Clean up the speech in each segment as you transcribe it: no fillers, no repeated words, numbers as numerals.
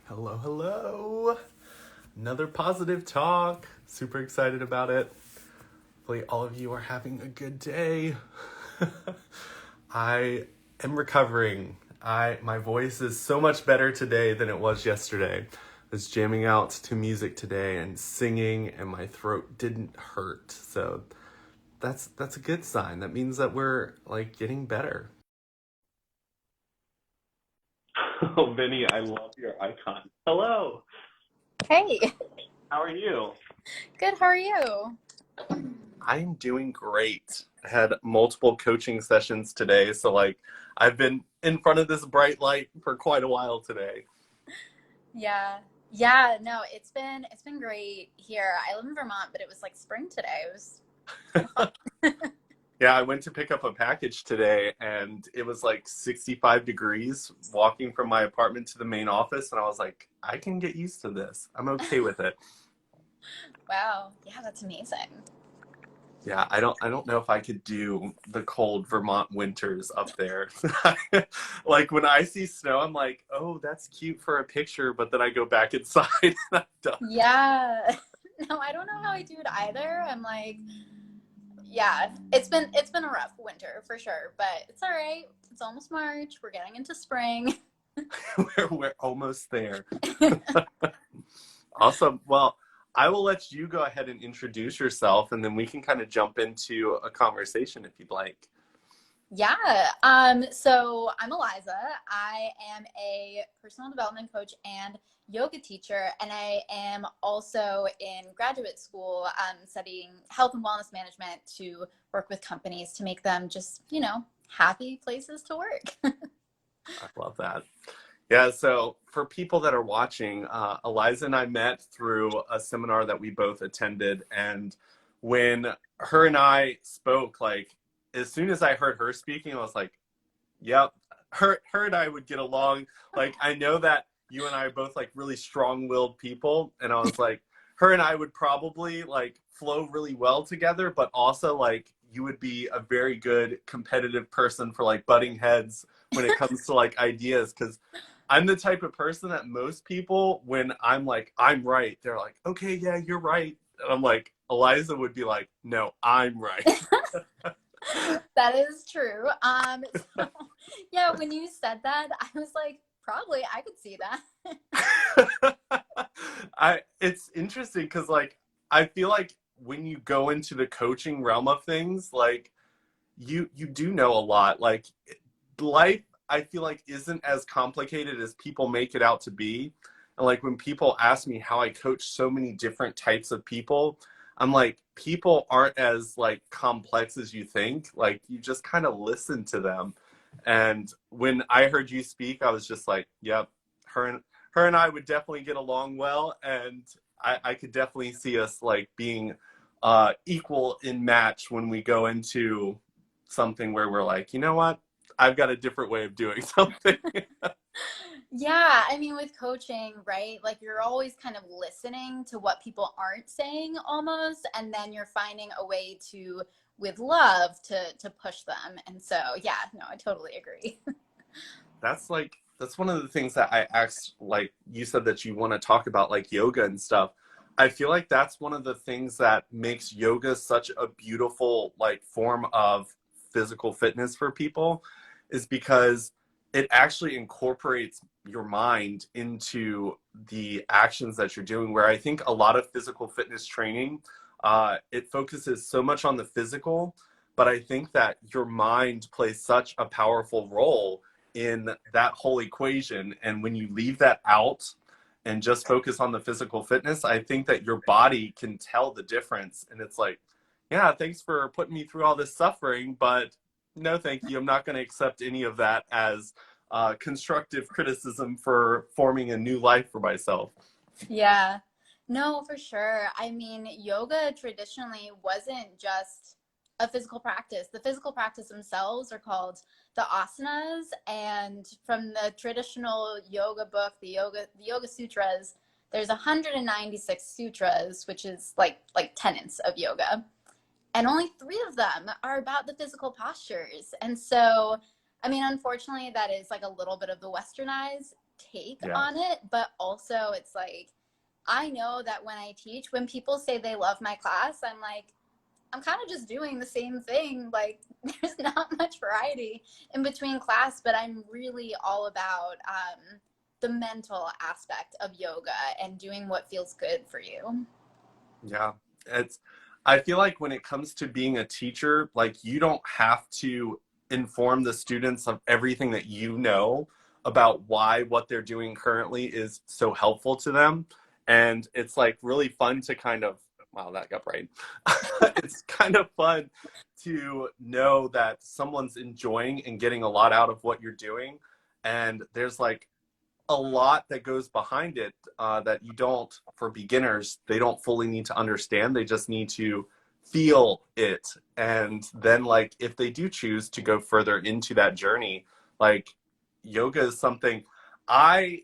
Hello, hello. Another positive talk. Super excited about it. Hopefully, all of you are having a good day. I am recovering. My voice is so much better today than it was yesterday. I was jamming out to music today and singing, and my throat didn't hurt. So that's a good sign. That means that we're like getting better. Oh, Vinny, I love your icon. Hello. Hey, How are you? good. How are you? I'm doing great. I had multiple coaching sessions today, so I've been in front of this bright light for quite a while today. Yeah. Yeah, no, it's been great here. I live in Vermont, but it was like spring today. It was kind of fun. Yeah, I went to pick up a package today and it was like 65 degrees walking from my apartment to the main office, and I was like, I can get used to this. I'm okay with it. Wow. Yeah, that's amazing. Yeah, I don't know if I could do the cold Vermont winters up there. Like when I see snow, I'm like, "Oh, that's cute for a picture," but then I go back inside and I'm done. Yeah. No, I don't know how I do it either. I'm like, yeah, it's been a rough winter for sure, but it's all right. It's almost March. We're getting into spring. We're almost there. Awesome. Well, I will let you go ahead and introduce yourself, and then we can kind of jump into a conversation if you'd like. Yeah. So I'm Eliza. I am a personal development coach and yoga teacher, and I am also in graduate school studying health and wellness management to work with companies to make them just, happy places to work. I love that. Yeah, so for people that are watching, Eliza and I met through a seminar that we both attended. And when her and I spoke, like, as soon as I heard her speaking, I was like, yep, her and I would get along. Like, I know that you and I are both like really strong-willed people, and I was like, her and I would probably like flow really well together, but also like you would be a very good competitive person for like butting heads when it comes to like ideas, because I'm the type of person that most people, when I'm like, I'm right, they're like, okay, yeah, you're right. And I'm like, Eliza would be like, no, I'm right. That is true. So yeah, when you said that, I was like, probably I could see that. It's interesting because like I feel like when you go into the coaching realm of things, like you do know a lot. Like life, I feel like isn't as complicated as people make it out to be. And like when people ask me how I coach so many different types of people, I'm like, people aren't as like complex as you think. Like you just kind of listen to them. And when I heard you speak, I was just like, yep, her and I would definitely get along well, and I could definitely see us like being equal in match when we go into something where we're like, you know what? I've got a different way of doing something. Yeah, I mean, with coaching, right? Like you're always kind of listening to what people aren't saying almost, and then you're finding a way to, with love, to push them. And so, yeah, no, I totally agree. That's one of the things that I asked, like you said that you want to talk about like yoga and stuff. I feel like that's one of the things that makes yoga such a beautiful like form of physical fitness for people, is because it actually incorporates your mind into the actions that you're doing, where I think a lot of physical fitness training, it focuses so much on the physical, but I think that your mind plays such a powerful role in that whole equation. And when you leave that out and just focus on the physical fitness, I think that your body can tell the difference. And it's like, yeah, thanks for putting me through all this suffering, but no, thank you. I'm not going to accept any of that as constructive criticism for forming a new life for myself. Yeah. No, for sure. I mean, yoga traditionally wasn't just a physical practice. The physical practice themselves are called the asanas, and from the traditional yoga book, the Yoga Sutras, there's 196 sutras, which is like tenets of yoga. And only 3 of them are about the physical postures. And so I mean, unfortunately, that is like a little bit of the westernized take Yeah. on it, but also it's like, I know that when I teach, when people say they love my class, I'm like, I'm kind of just doing the same thing. Like, there's not much variety in between class, but I'm really all about the mental aspect of yoga and doing what feels good for you. Yeah. It's I feel like when it comes to being a teacher, like you don't have to inform the students of everything that you know about why what they're doing currently is so helpful to them. And it's like really fun to kind of, wow, that got bright. It's kind of fun to know that someone's enjoying and getting a lot out of what you're doing. And there's like a lot that goes behind it that you don't, for beginners, they don't fully need to understand. They just need to feel it. And then, like, if they do choose to go further into that journey, like, yoga is something I,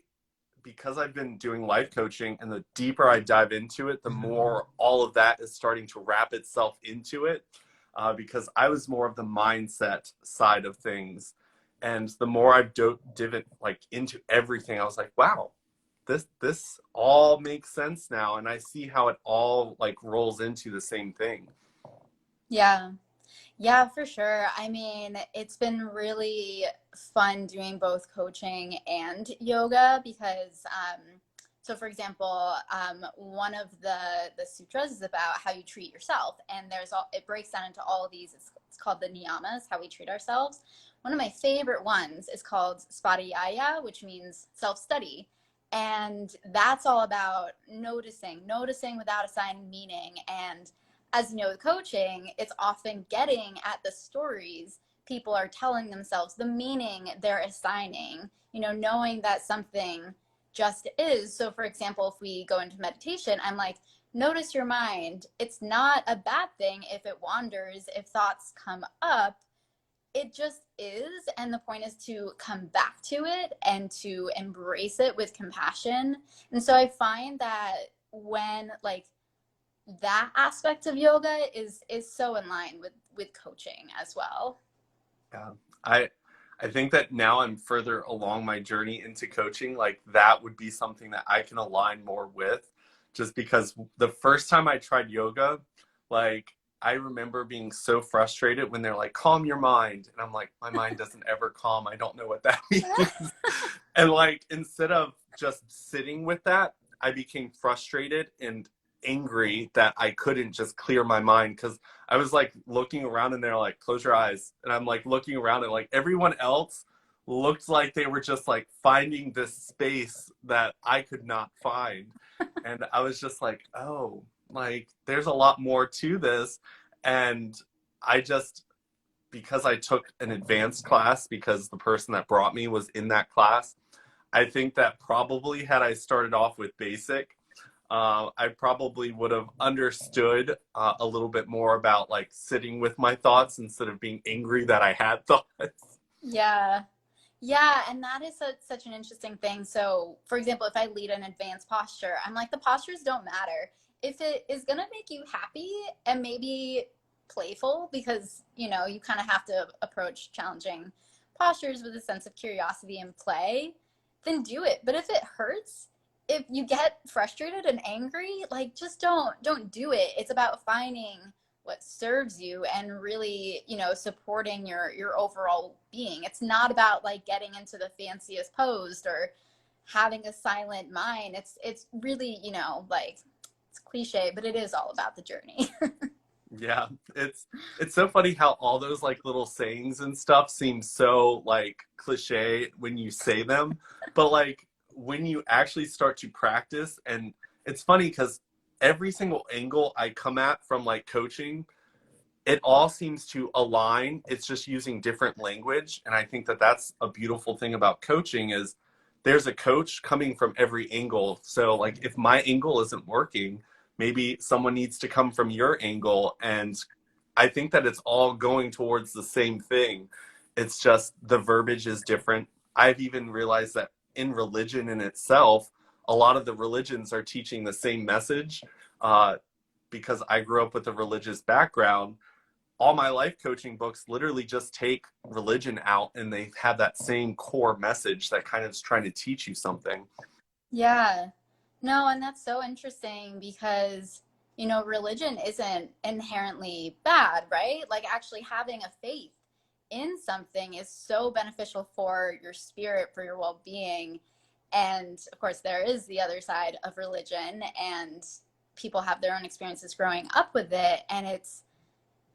because I've been doing life coaching, and the deeper I dive into it, the more all of that is starting to wrap itself into it. Because I was more of the mindset side of things, and the more I've dived like into everything, I was like, wow, this all makes sense now, and I see how it all like rolls into the same thing. Yeah. Yeah, for sure. I mean, it's been really fun doing both coaching and yoga because, so for example, one of the sutras is about how you treat yourself, and it breaks down into all of these. It's called the niyamas, how we treat ourselves. One of my favorite ones is called Spadhyaya, which means self-study. And that's all about noticing without assigning meaning. And as you know, with coaching, it's often getting at the stories people are telling themselves, the meaning they're assigning, knowing that something just is. So, for example, if we go into meditation, I'm like, notice your mind. It's not a bad thing if it wanders, if thoughts come up. It just is. And the point is to come back to it and to embrace it with compassion. And so I find that when like that aspect of yoga is so in line with coaching as well. Yeah. I I think that now I'm further along my journey into coaching, like that would be something that I can align more with, just because the first time I tried yoga, like I remember being so frustrated when they're like, calm your mind. And I'm like, my mind doesn't ever calm. I don't know what that means. And like, instead of just sitting with that, I became frustrated and angry that I couldn't just clear my mind, because I was like looking around and they're like, close your eyes. And I'm like looking around and like everyone else looked like they were just like finding this space that I could not find. And I was just like, oh, like there's a lot more to this. And I just, because I took an advanced class, because the person that brought me was in that class, I think that probably had I started off with basic, I probably would have understood a little bit more about like sitting with my thoughts instead of being angry that I had thoughts. Yeah. Yeah, and that is such an interesting thing. So, for example, if I lead an advanced posture, I'm like, the postures don't matter. If it is going to make you happy and maybe playful, because, you kind of have to approach challenging postures with a sense of curiosity and play, then do it. But if it hurts, if you get frustrated and angry, like just don't do it. It's about finding what serves you and really supporting your overall being. It's not about like getting into the fanciest pose or having a silent mind. It's really like it's cliche, but it is all about the journey. Yeah, it's so funny how all those like little sayings and stuff seem so like cliche when you say them, but like when you actually start to practice, and it's funny because every single angle I come at from like coaching, it all seems to align. It's just using different language, and I think that that's a beautiful thing about coaching is there's a coach coming from every angle. So like if my angle isn't working, maybe someone needs to come from your angle, and I think that it's all going towards the same thing. It's just the verbiage is different. I've even realized that in religion in itself, a lot of the religions are teaching the same message, uh, because I grew up with a religious background. all my life coaching books literally just take religion out and they have that same core message that kind of is trying to teach you something. Yeah. No, and that's so interesting because, you know, religion isn't inherently bad, right? Like actually having a faith in something is so beneficial for your spirit, for your well-being. And of course, there is the other side of religion, and people have their own experiences growing up with it. And it's,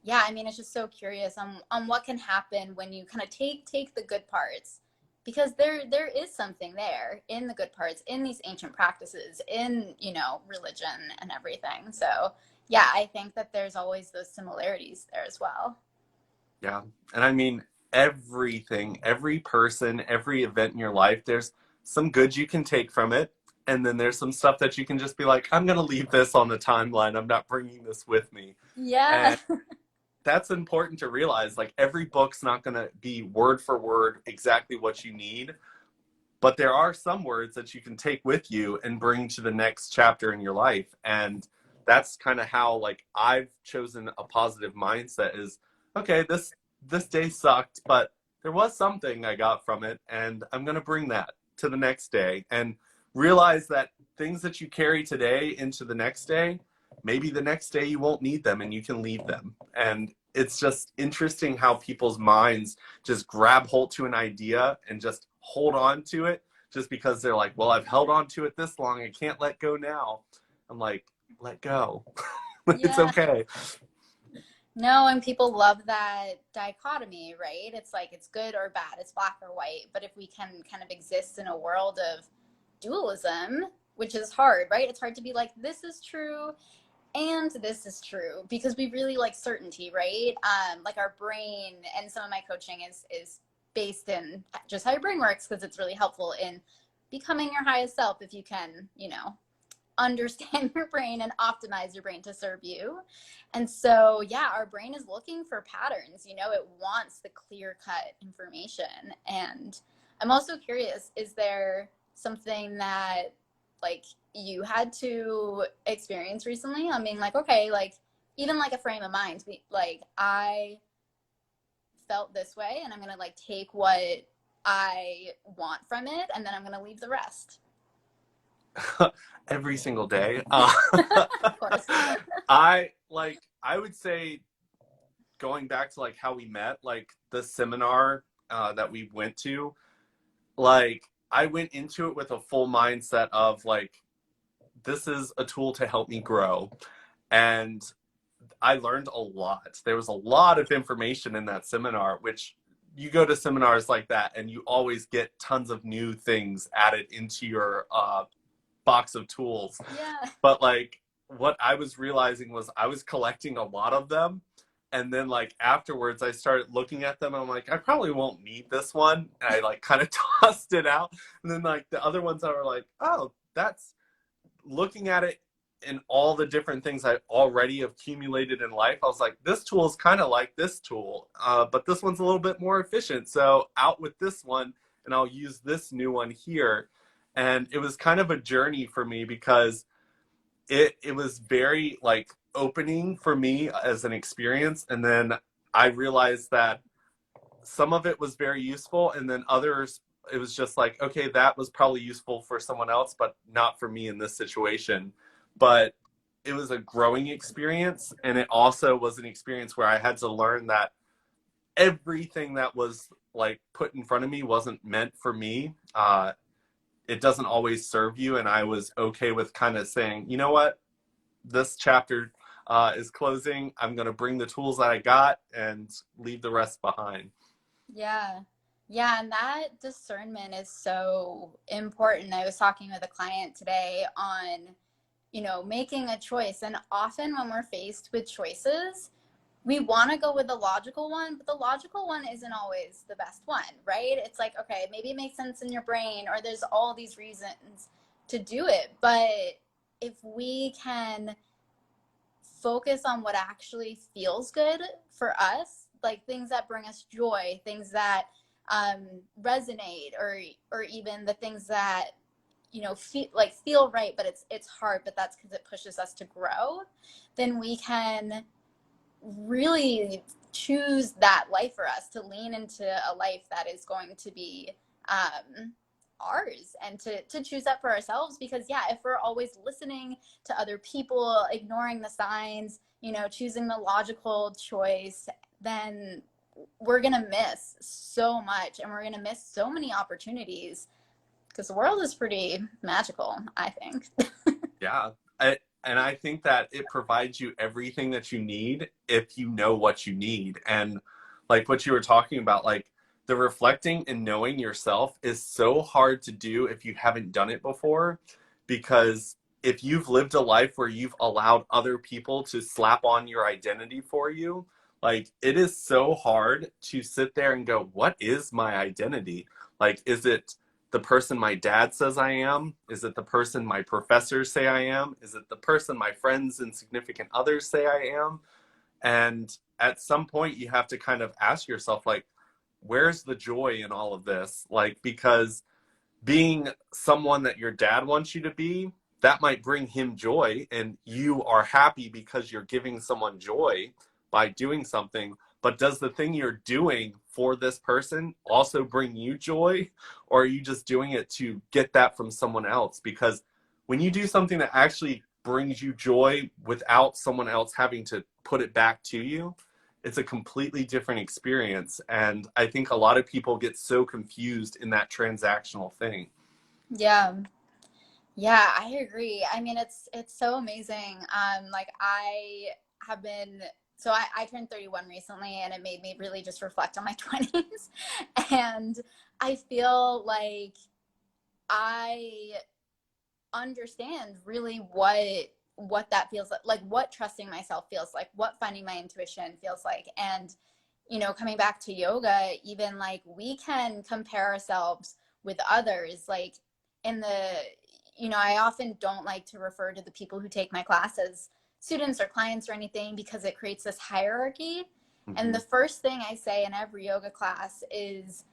yeah, I mean, it's just so curious on what can happen when you kind of take the good parts, because there is something there in the good parts, in these ancient practices, in, you know, religion and everything. So yeah, I think that there's always those similarities there as well. Yeah. And I mean, everything, every person, every event in your life, there's some good you can take from it. And then there's some stuff that you can just be like, I'm going to leave this on the timeline. I'm not bringing this with me. Yeah. And that's important to realize. Like, every book's not going to be word for word exactly what you need. But there are some words that you can take with you and bring to the next chapter in your life. And that's kind of how, like, I've chosen a positive mindset is, okay, this day sucked, but there was something I got from it, and I'm going to bring that to the next day and realize that things that you carry today into the next day, maybe the next day you won't need them and you can leave them. And it's just interesting how people's minds just grab hold to an idea and just hold on to it just because they're like, well, I've held on to it this long, I can't let go now. I'm like, let go. It's Yeah. okay. No, and people love that dichotomy, right? It's like it's good or bad, it's black or white. But if we can kind of exist in a world of dualism, which is hard, right? It's hard to be like, this is true and this is true, because we really like certainty, right? Like our brain, and some of my coaching is based in just how your brain works, because it's really helpful in becoming your highest self if you can, you know, understand your brain and optimize your brain to serve you. And so, yeah, our brain is looking for patterns, you know, it wants the clear cut information. And I'm also curious, is there something that like you had to experience recently? I mean, like, okay, like even like a frame of mind, like I felt this way and I'm going to like take what I want from it and then I'm going to leave the rest. Every single day. Of course. I would say, going back to like how we met, like the seminar that we went to, like I went into it with a full mindset of like, this is a tool to help me grow. And I learned a lot. There was a lot of information in that seminar, which you go to seminars like that and you always get tons of new things added into your box of tools. Yeah. But like, what I was realizing was I was collecting a lot of them. And then like afterwards I started looking at them. I'm like, I probably won't need this one. And I like kind of tossed it out. And then like the other ones I were like, oh, that's looking at it in all the different things I already accumulated in life. I was like, this tool is kind of like this tool, but this one's a little bit more efficient. So out with this one, and I'll use this new one here. And it was kind of a journey for me because it was very like opening for me as an experience. And then I realized that some of it was very useful, and then others it was just like, okay, that was probably useful for someone else but not for me in this situation. But it was a growing experience, and it also was an experience where I had to learn that everything that was like put in front of me wasn't meant for me. It doesn't always serve you, and I was okay with kind of saying, you know what, this chapter is closing, I'm going to bring the tools that I got and leave the rest behind. Yeah. Yeah. And that discernment is so important. I was talking with a client today on, you know, making a choice. And often when we're faced with choices, we want to go with the logical one, but the logical one isn't always the best one, right? It's like, okay, maybe it makes sense in your brain, or there's all these reasons to do it. But if we can focus on what actually feels good for us, like things that bring us joy, things that resonate, or even the things that, you know, feel right, but it's hard, but that's because it pushes us to grow, then we can really choose that life for us, to lean into a life that is going to be ours, and to choose that for ourselves. Because yeah, if we're always listening to other people, ignoring the signs, you know, choosing the logical choice, then we're gonna miss so much, and we're gonna miss so many opportunities, because the world is pretty magical, I think. Yeah. And I think that it provides you everything that you need if you know what you need. And like what you were talking about, like the reflecting and knowing yourself is so hard to do if you haven't done it before. Because if you've lived a life where you've allowed other people to slap on your identity for you, like it is so hard to sit there and go, what is my identity? Like, is it the person my dad says I am? Is it the person my professors say I am? Is it the person my friends and significant others say I am? And at some point, you have to kind of ask yourself, like, where's the joy in all of this? Like, because being someone that your dad wants you to be, that might bring him joy, and you are happy because you're giving someone joy by doing something. But does the thing you're doing for this person also bring you joy, or are you just doing it to get that from someone else? Because when you do something that actually brings you joy without someone else having to put it back to you, it's a completely different experience. And I think a lot of people get so confused in that transactional thing. Yeah. Yeah, I agree. I mean, it's so amazing. Like I have been, so I turned 31 recently, and it made me really just reflect on my 20s. And I feel like I understand really what that feels like, what trusting myself feels like, what finding my intuition feels like. And you know, coming back to yoga, even like we can compare ourselves with others, like in the, you know, I often don't like to refer to the people who take my class as students or clients or anything, because it creates this hierarchy. And Mm-hmm. the first thing I say in every yoga class is,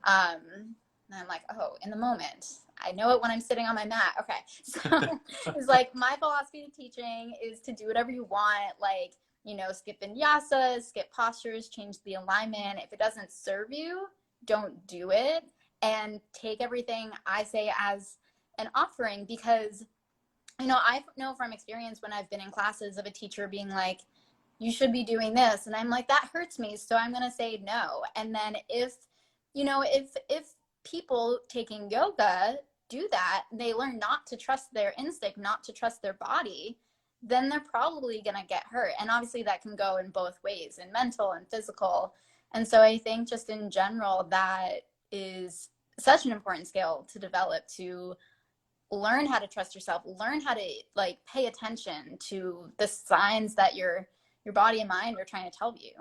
and I'm like, oh, in the moment. I know it when I'm sitting on my mat. Okay. So it's like my philosophy of teaching is to do whatever you want. Like, you know, skip vinyasas, skip postures, change the alignment. If it doesn't serve you, don't do it. And take everything I say as an offering, because, you know, I know from experience when I've been in classes of a teacher being like, you should be doing this. And I'm like, that hurts me. So I'm going to say no. And then if, you know, if people taking yoga do that, they learn not to trust their instinct, not to trust their body, then they're probably going to get hurt. And obviously that can go in both ways, in mental and physical. And so I think just in general, that is such an important skill to develop, to learn how to trust yourself, learn how to like pay attention to the signs that your body and mind are trying to tell you.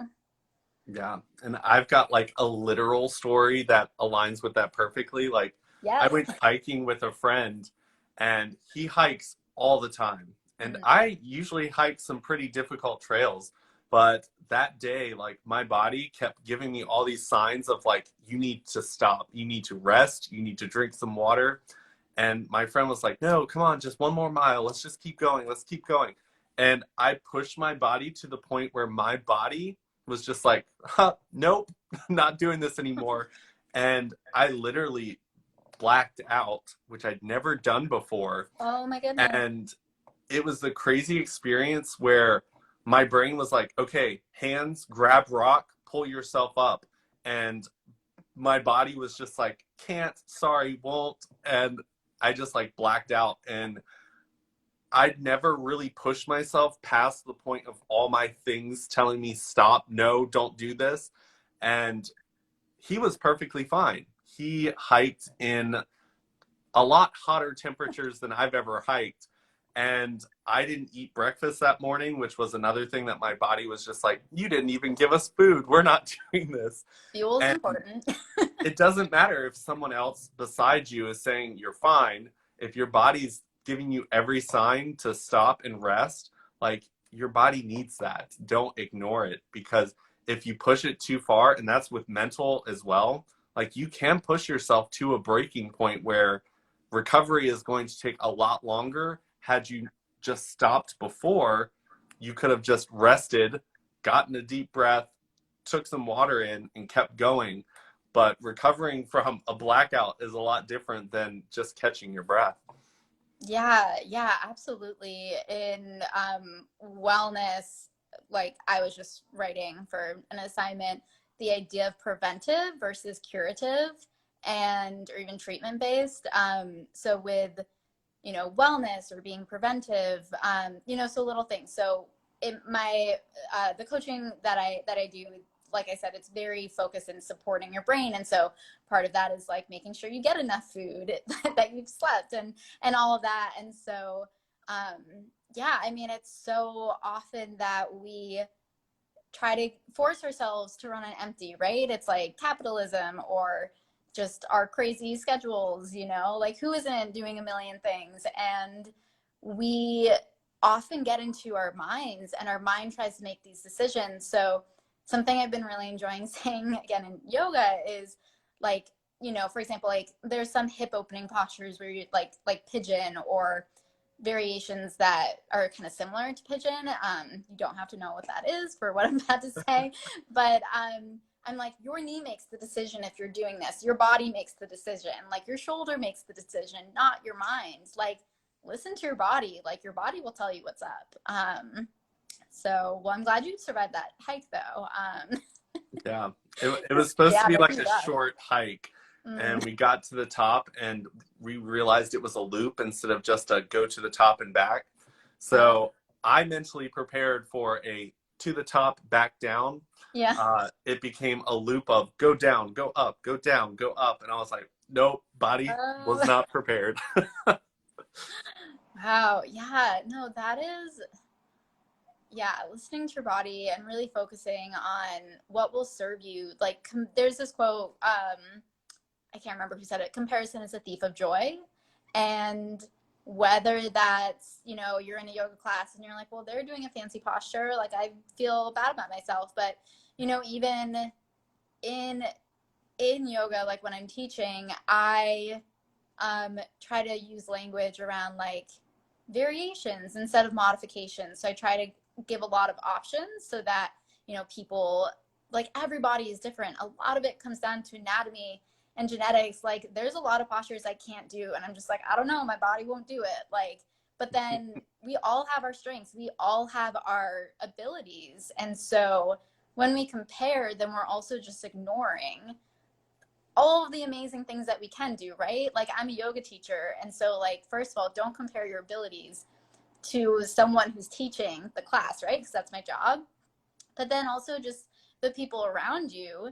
Yeah. And I've got like a literal story that aligns with that perfectly. Like I Yes. went hiking with a friend, and he hikes all the time. And Mm. I usually hike some pretty difficult trails. But that day, like my body kept giving me all these signs of like, you need to stop, you need to rest, you need to drink some water. And my friend was like, no, come on, just one more mile. Let's just keep going. Let's keep going. And I pushed my body to the point where my body was just like, huh, nope, not doing this anymore. And I literally blacked out, which I'd never done before. Oh my goodness. And it was the crazy experience where my brain was like, okay, hands, grab rock, pull yourself up. And my body was just like, can't, sorry, won't. And I just like blacked out. And I'd never really pushed myself past the point of all my things telling me, stop, no, don't do this. And he was perfectly fine. He hiked in a lot hotter temperatures than I've ever hiked. And I didn't eat breakfast that morning, which was another thing that my body was just like, you didn't even give us food. We're not doing this. Fuel is And important. it doesn't matter if someone else beside you is saying you're fine. If your body's giving you every sign to stop and rest, like your body needs that. Don't ignore it, because if you push it too far, and that's with mental as well, like you can push yourself to a breaking point where recovery is going to take a lot longer. Had you just stopped before, you could have just rested, got in a deep breath, took some water in, and kept going. But recovering from a blackout is a lot different than just catching your breath. Yeah, yeah, absolutely. In wellness, like I was just writing for an assignment, the idea of preventive versus curative and or even treatment based. So with, you know, wellness or being preventive, you know, so little things. So in my the coaching that I do, like I said, it's very focused in supporting your brain, and so part of that is like making sure you get enough food, that you've slept, and all of that. And so um, yeah, I mean, it's so often that we try to force ourselves to run on empty, right? It's like capitalism or just our crazy schedules, you know, like who isn't doing a million things? And we often get into our minds and our mind tries to make these decisions. So something I've been really enjoying saying again in yoga is like, you know, for example, like there's some hip opening postures where you like pigeon or variations that are kind of similar to pigeon. You don't have to know what that is for what I'm about to say, but I'm like, your knee makes the decision if you're doing this. Your body makes the decision. Like your shoulder makes the decision, not your mind. Like listen to your body. Like your body will tell you what's up. So, well, I'm glad you survived that hike though. Yeah, it was supposed to Yeah, be that like can be a rough. short hike, Mm. and we got to the top and we realized it was a loop instead of just a go to the top and back. Uh, So I mentally prepared for a to the top, back down. yeah. It became a loop of go down, go up, go down, go up. And I was like, nope, body was Oh, not prepared. wow. Yeah. No, that is, yeah, listening to your body and really focusing on what will serve you. Like, there's this quote, I can't remember who said it, comparison is a thief of joy. And whether that's, you know, you're in a yoga class and you're like, well, they're doing a fancy posture, like I feel bad about myself. But, you know, even in yoga, like when I'm teaching, I try to use language around like variations instead of modifications. So I try to give a lot of options so that, you know, people, like everybody is different. A lot of it comes down to anatomy and genetics. Like there's a lot of postures I can't do. And I'm just like, I don't know, my body won't do it. Like, but then we all have our strengths, we all have our abilities. And so when we compare, then we're also just ignoring all of the amazing things that we can do, right? Like I'm a yoga teacher. And so like, first of all, don't compare your abilities to someone who's teaching the class, right? Because that's my job. But then also just the people around you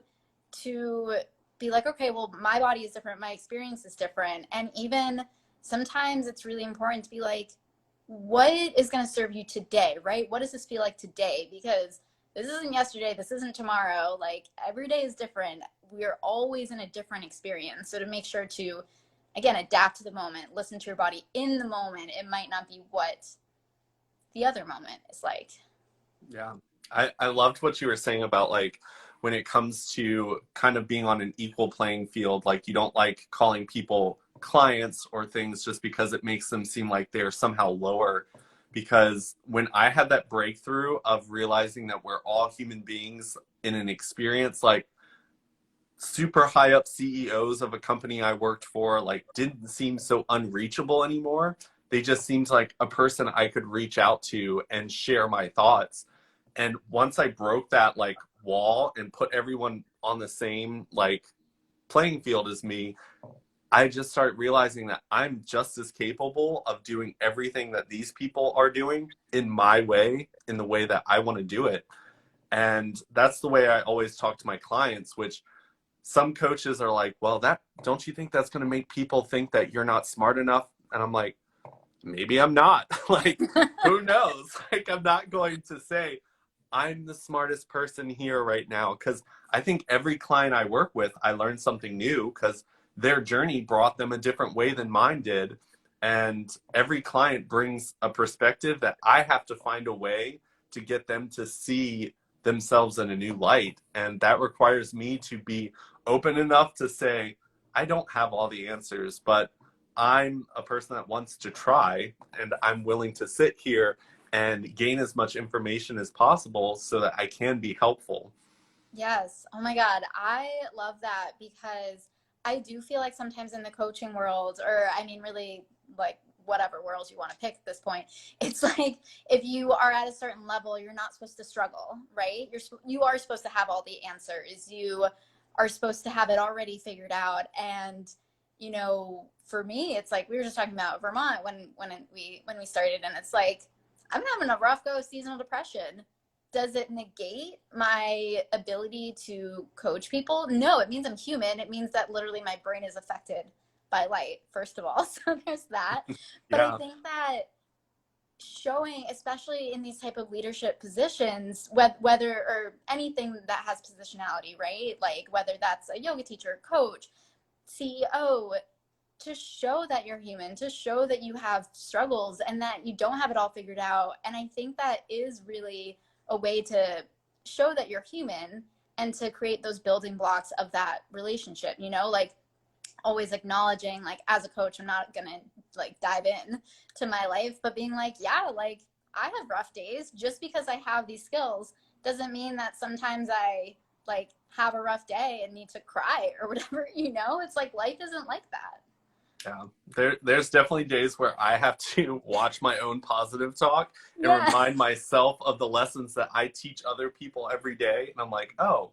to be like, okay, well, my body is different. My experience is different. And even sometimes it's really important to be like, what is going to serve you today, right? What does this feel like today? Because this isn't yesterday. This isn't tomorrow. Like every day is different. We're always in a different experience. So to make sure to, again, adapt to the moment, listen to your body in the moment. It might not be what the other moment is like. Yeah. I loved what you were saying about like when it comes to kind of being on an equal playing field, like you don't like calling people clients or things just because it makes them seem like they're somehow lower. Because when I had that breakthrough of realizing that we're all human beings in an experience, like super high up CEOs of a company I worked for, like didn't seem so unreachable anymore. They just seemed like a person I could reach out to and share my thoughts. And once I broke that like wall and put everyone on the same like playing field as me, I just started realizing that I'm just as capable of doing everything that these people are doing in my way, in the way that I want to do it. And that's the way I always talk to my clients, which some coaches are like, well, that don't you think that's going to make people think that you're not smart enough? And I'm like, maybe I'm not. Like, who knows? Like, I'm not going to say I'm the smartest person here right now, because I think every client I work with, I learn something new because their journey brought them a different way than mine did. And every client brings a perspective that I have to find a way to get them to see themselves in a new light. And that requires me to be open enough to say, I don't have all the answers, but I'm a person that wants to try, and I'm willing to sit here and gain as much information as possible so that I can be helpful. Yes. Oh my God. I love that because I do feel like sometimes in the coaching world, or I mean, really, like whatever world you want to pick at this point, it's like if you are at a certain level, you're not supposed to struggle, right? You are supposed to have all the answers. You are supposed to have it already figured out. And for me, it's like we were just talking about Vermont when we started, and it's like I'm having a rough go of seasonal depression. Does it negate my ability to coach people? No, it means I'm human. It means that literally my brain is affected by light, first of all. So there's that. But I Yeah. think that showing, especially in these type of leadership positions, whether or anything that has positionality, right? Like whether that's a yoga teacher, coach, CEO, to show that you're human, to show that you have struggles and that you don't have it all figured out. And I think that is really a way to show that you're human and to create those building blocks of that relationship, like always acknowledging, like as a coach, I'm not gonna like dive in to my life, but being like, yeah, like I have rough days. Just because I have these skills doesn't mean that sometimes I like have a rough day and need to cry or whatever, it's like life isn't like that. Yeah, there's definitely days where I have to watch my own positive talk and Yeah. remind myself of the lessons that I teach other people every day. And I'm like, oh,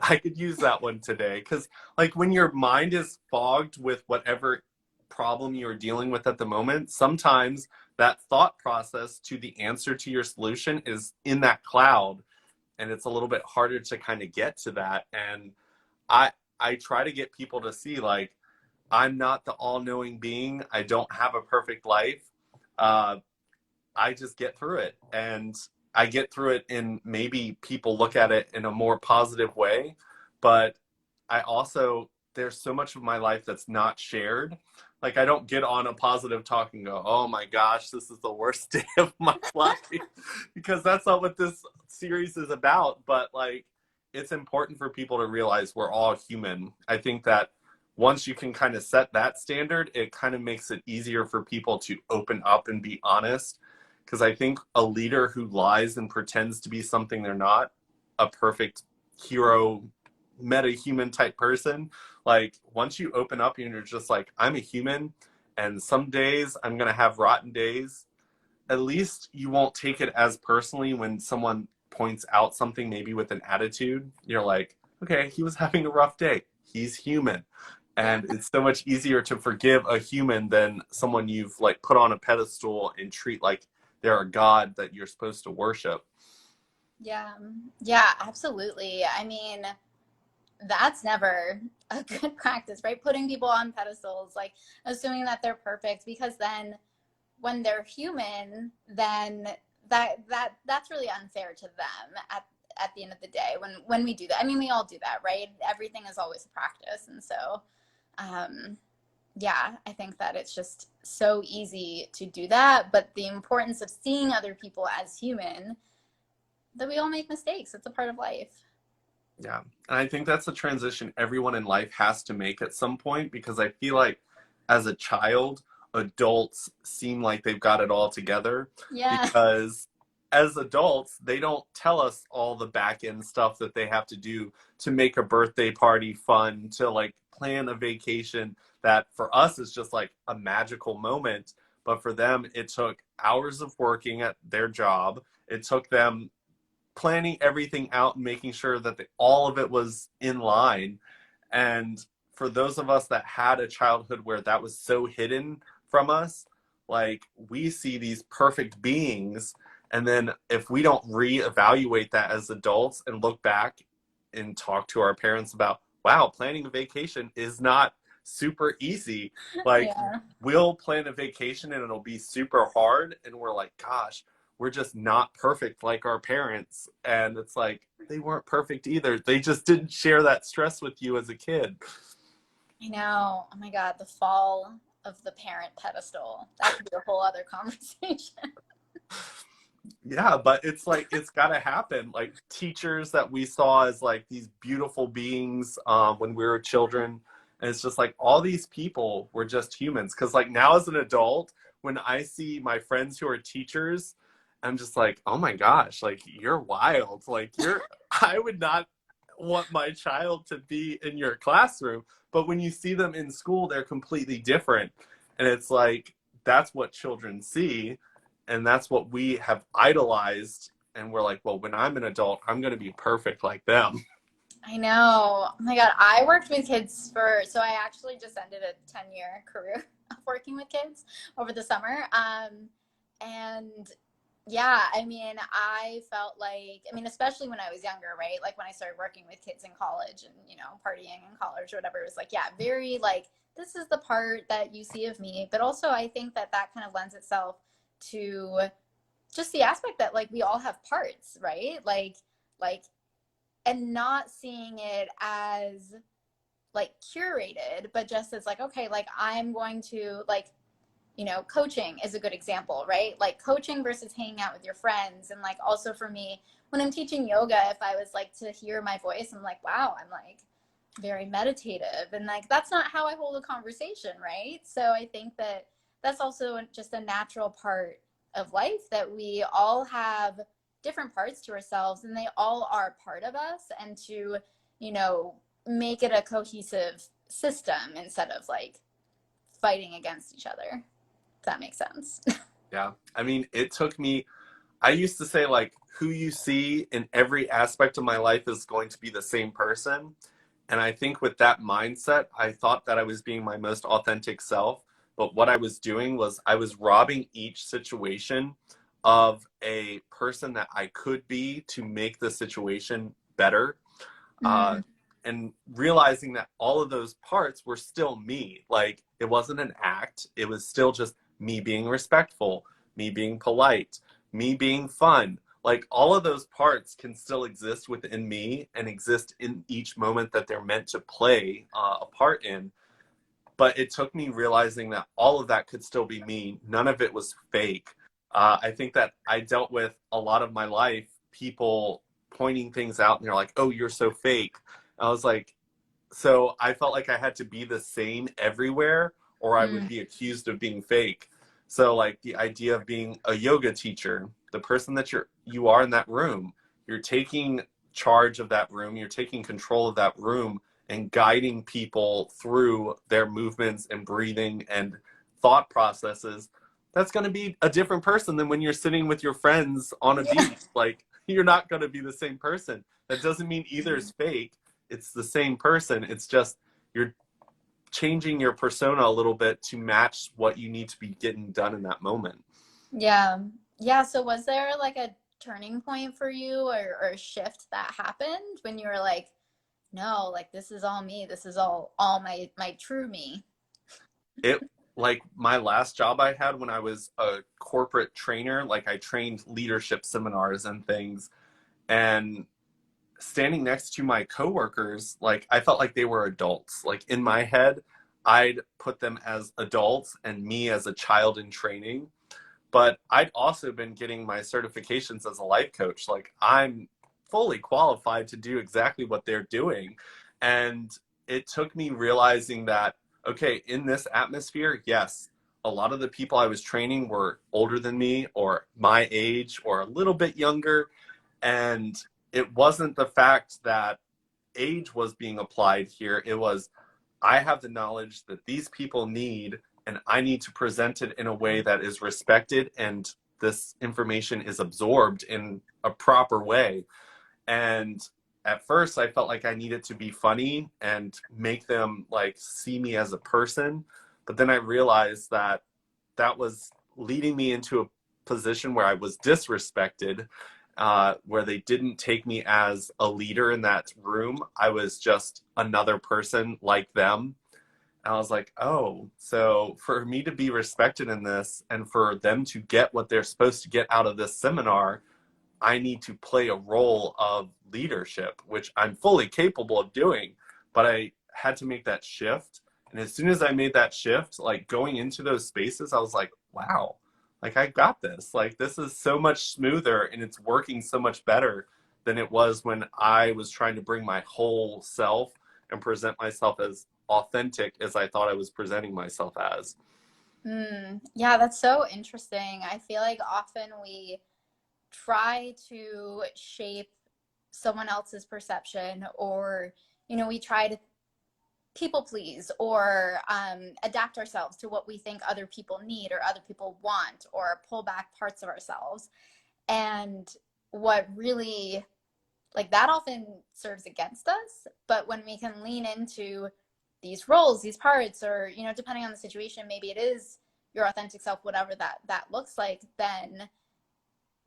I could use that one today. Because, like, when your mind is fogged with whatever problem you're dealing with at the moment, sometimes that thought process to the answer to your solution is in that cloud. And it's a little bit harder to kind of get to that. And I, I try to get people to see, like, I'm not the all-knowing being. I don't have a perfect life. Uh, I just get through it, and I get through it in maybe people look at it in a more positive way, but I also there's so much of my life that's not shared. Like I don't get on a positive talk and go, "Oh my gosh, this is the worst day of my life," because that's not what this series is about. But like, it's important for people to realize we're all human. I think that once you can kind of set that standard, it kind of makes it easier for people to open up and be honest. Because I think a leader who lies and pretends to be something they're not, a perfect hero, meta human type person, like once you open up and you're just like, I'm a human and some days I'm going to have rotten days, at least you won't take it as personally when someone points out something maybe with an attitude. You're like, okay, he was having a rough day. He's human. Yeah. And it's so much easier to forgive a human than someone you've like put on a pedestal and treat like they're a god that you're supposed to worship. Yeah. Yeah, absolutely. I mean, that's never a good practice, right? Putting people on pedestals, like assuming that they're perfect, because then when they're human, then that's really unfair to them at the end of the day when we do that. I mean, we all do that, right? Everything is always a practice. And so yeah, I think that it's just so easy to do that, but the importance of seeing other people as human, that we all make mistakes. It's a part of life. Yeah. And I think that's a transition everyone in life has to make at some point because I feel like as a child, adults seem like they've got it all together Yeah. because as adults, they don't tell us all the back end stuff that they have to do to make a birthday party fun, to like plan a vacation that for us is just like a magical moment. But for them, it took hours of working at their job. It took them planning everything out and making sure that all of it was in line. And for those of us that had a childhood where that was so hidden from us, like we see these perfect beings. And then if we don't reevaluate that as adults and look back and talk to our parents about, wow, planning a vacation is not super easy. Like Yeah. we'll plan a vacation and it'll be super hard. And we're like, gosh, we're just not perfect like our parents. And it's like, they weren't perfect either. They just didn't share that stress with you as a kid. I know. Oh my God, the fall of the parent pedestal. That could be a whole other conversation. Yeah, but it's like, it's got to happen. Like teachers that we saw as like these beautiful beings when we were children. And it's just like all these people were just humans. Because like now as an adult, when I see my friends who are teachers, I'm just like, oh my gosh, like you're wild. Like I would not want my child to be in your classroom. But when you see them in school, they're completely different. And it's like, that's what children see. And that's what we have idolized. And we're like, well, when I'm an adult, I'm going to be perfect like them. I know. Oh my God. I worked with kids so I actually just ended a 10-year career of working with kids over the summer. And yeah, I mean, I felt like, I mean, especially when I was younger, right? Like when I started working with kids in college and, partying in college or whatever, it was like, yeah, very like, this is the part that you see of me. But also, I think that that kind of lends itself to just the aspect that like we all have parts, right? Like, and not seeing it as like curated, but just as like, okay, like I'm going to like, coaching is a good example, right? Like coaching versus hanging out with your friends. And like also for me, when I'm teaching yoga, if I was like to hear my voice, I'm like, wow, I'm like very meditative. And like that's not how I hold a conversation, right? So I think that that's also just a natural part of life that we all have different parts to ourselves and they all are part of us, and to, you know, make it a cohesive system instead of like fighting against each other. If that makes sense. Yeah. I mean, it took me, I used to say, like, who you see in every aspect of my life is going to be the same person. And I think with that mindset, I thought that I was being my most authentic self. But what I was doing was I was robbing each situation of a person that I could be to make the situation better. Uh, Mm, and realizing that all of those parts were still me. Like it wasn't an act, it was still just me being respectful, me being polite, me being fun. Like all of those parts can still exist within me and exist in each moment that they're meant to play a part in. But it took me realizing that all of that could still be me. None of it was fake. I think that I dealt with a lot of my life people pointing things out and they're like, oh, you're so fake. I was like, so I felt like I had to be the same everywhere or I would mm, be accused of being fake. So like the idea of being a yoga teacher, the person that you are in that room, you're taking charge of that room, you're taking control of that room and guiding people through their movements and breathing and thought processes. That's going to be a different person than when you're sitting with your friends on a yeah. beach. Like you're not going to be the same person. That doesn't mean either is fake. It's the same person. It's just you're changing your persona a little bit to match what you need to be getting done in that moment. Yeah. Yeah. So was there like a turning point for you, or a shift that happened when you were like, no, like this is all me. This is all my true me. It like my last job I had when I was a corporate trainer, like I trained leadership seminars and things, and standing next to my coworkers, like I felt like they were adults. Like in my head, I'd put them as adults and me as a child in training. But I'd also been getting my certifications as a life coach. Like I'm fully qualified to do exactly what they're doing. And it took me realizing that, okay, in this atmosphere, yes, a lot of the people I was training were older than me or my age or a little bit younger. And it wasn't the fact that age was being applied here. It was, I have the knowledge that these people need, and I need to present it in a way that is respected and this information is absorbed in a proper way. And at first, I felt like I needed to be funny and make them like see me as a person. But then I realized that that was leading me into a position where I was disrespected, where they didn't take me as a leader in that room. I was just another person like them. And I was like, oh, so for me to be respected in this and for them to get what they're supposed to get out of this seminar, I need to play a role of leadership, which I'm fully capable of doing. But I had to make that shift. And as soon as I made that shift, like going into those spaces, I was like, wow, like I got this. Like this is so much smoother and it's working so much better than it was when I was trying to bring my whole self and present myself as authentic as I thought I was presenting myself as. Mm, yeah, that's so interesting. I feel like often we try to shape someone else's perception, or we try to people please, or adapt ourselves to what we think other people need or other people want, or pull back parts of ourselves. And what really, like, that often serves against us. But when we can lean into these roles, these parts, or depending on the situation, maybe it is your authentic self, whatever that looks like, then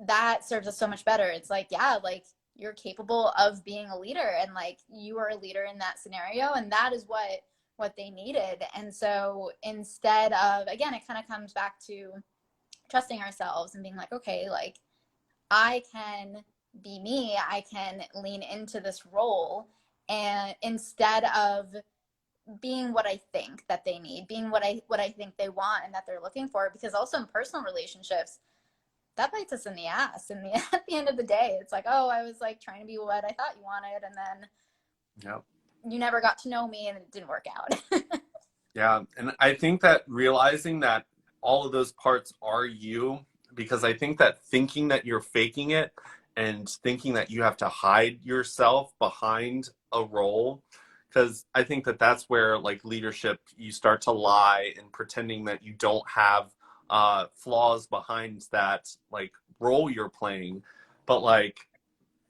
that serves us so much better. It's like, yeah, like, you're capable of being a leader, and like, you are a leader in that scenario, and that is what they needed. And so instead of, again, it kind of comes back to trusting ourselves and being like, okay, like, I can be me, I can lean into this role, and instead of being what I think that they need, being what I think they want and that they're looking for. Because also in personal relationships, that bites us in the ass. And at the end of the day, it's like, oh, I was like trying to be what I thought you wanted, and then Yep. you never got to know me and it didn't work out. Yeah. And I think that realizing that all of those parts are you, because I think that thinking that you're faking it and thinking that you have to hide yourself behind a role, because I think that that's where like leadership, you start to lie and pretending that you don't have flaws behind that like role you're playing. But like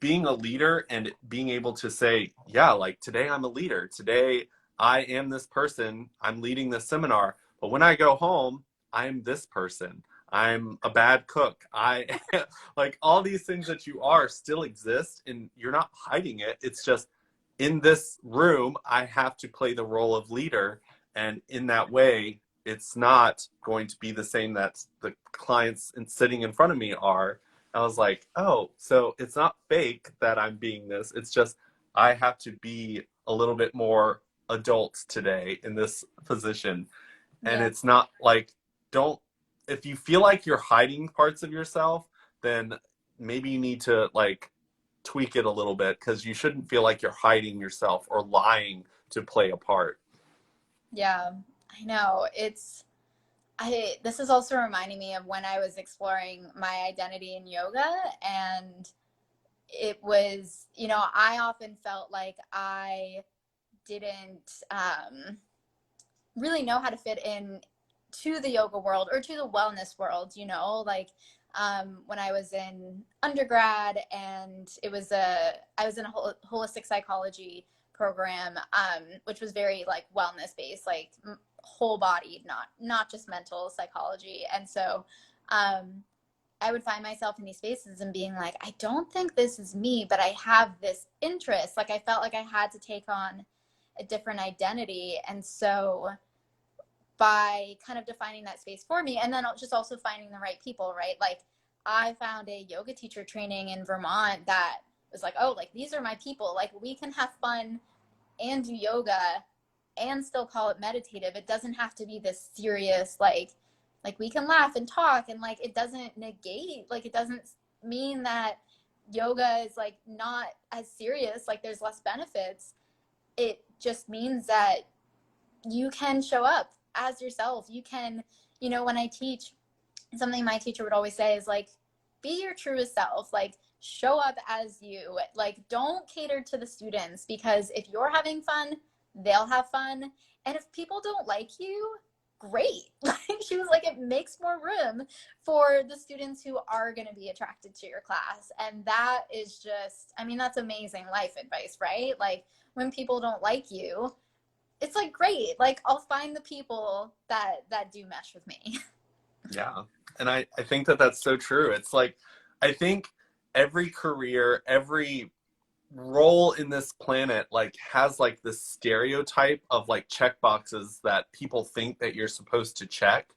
being a leader and being able to say, yeah, like today I'm a leader. Today I am this person. I'm leading this seminar. But when I go home, I'm this person. I'm a bad cook. I like all these things that you are still exist, and you're not hiding it. It's just in this room, I have to play the role of leader. And in that way, it's not going to be the same that the clients sitting in front of me are. I was like, oh, so it's not fake that I'm being this. It's just I have to be a little bit more adult today in this position. And Yeah. it's not like, don't, if you feel like you're hiding parts of yourself, then maybe you need to like tweak it a little bit, because you shouldn't feel like you're hiding yourself or lying to play a part. Yeah, I know. This is also reminding me of when I was exploring my identity in yoga. And it was, I often felt like I didn't really know how to fit in to the yoga world or to the wellness world, like, when I was in undergrad, and I was in a holistic psychology program, which was very like wellness based, like whole body, not just mental psychology. And so I would find myself in these spaces and being like, I don't think this is me, but I have this interest. Like, I felt like I had to take on a different identity. And so by kind of defining that space for me, and then just also finding the right people, right? Like, I found a yoga teacher training in Vermont that was like, oh, like, these are my people. Like, we can have fun and do yoga and still call it meditative. It doesn't have to be this serious, like we can laugh and talk, and like, it doesn't negate, like, it doesn't mean that yoga is like not as serious, like there's less benefits. It just means that you can show up as yourself. You can, when I teach, something my teacher would always say is like, be your truest self, like show up as you, like don't cater to the students, because if you're having fun, they'll have fun. And if people don't like you, great. Like, she was like, it makes more room for the students who are going to be attracted to your class. And that is just, I mean, that's amazing life advice, right? Like, when people don't like you, it's like, great, like I'll find the people that do mesh with me. Yeah. And I think that that's so true. It's like, I think every career, every role in this planet like has like this stereotype of like check boxes that people think that you're supposed to check.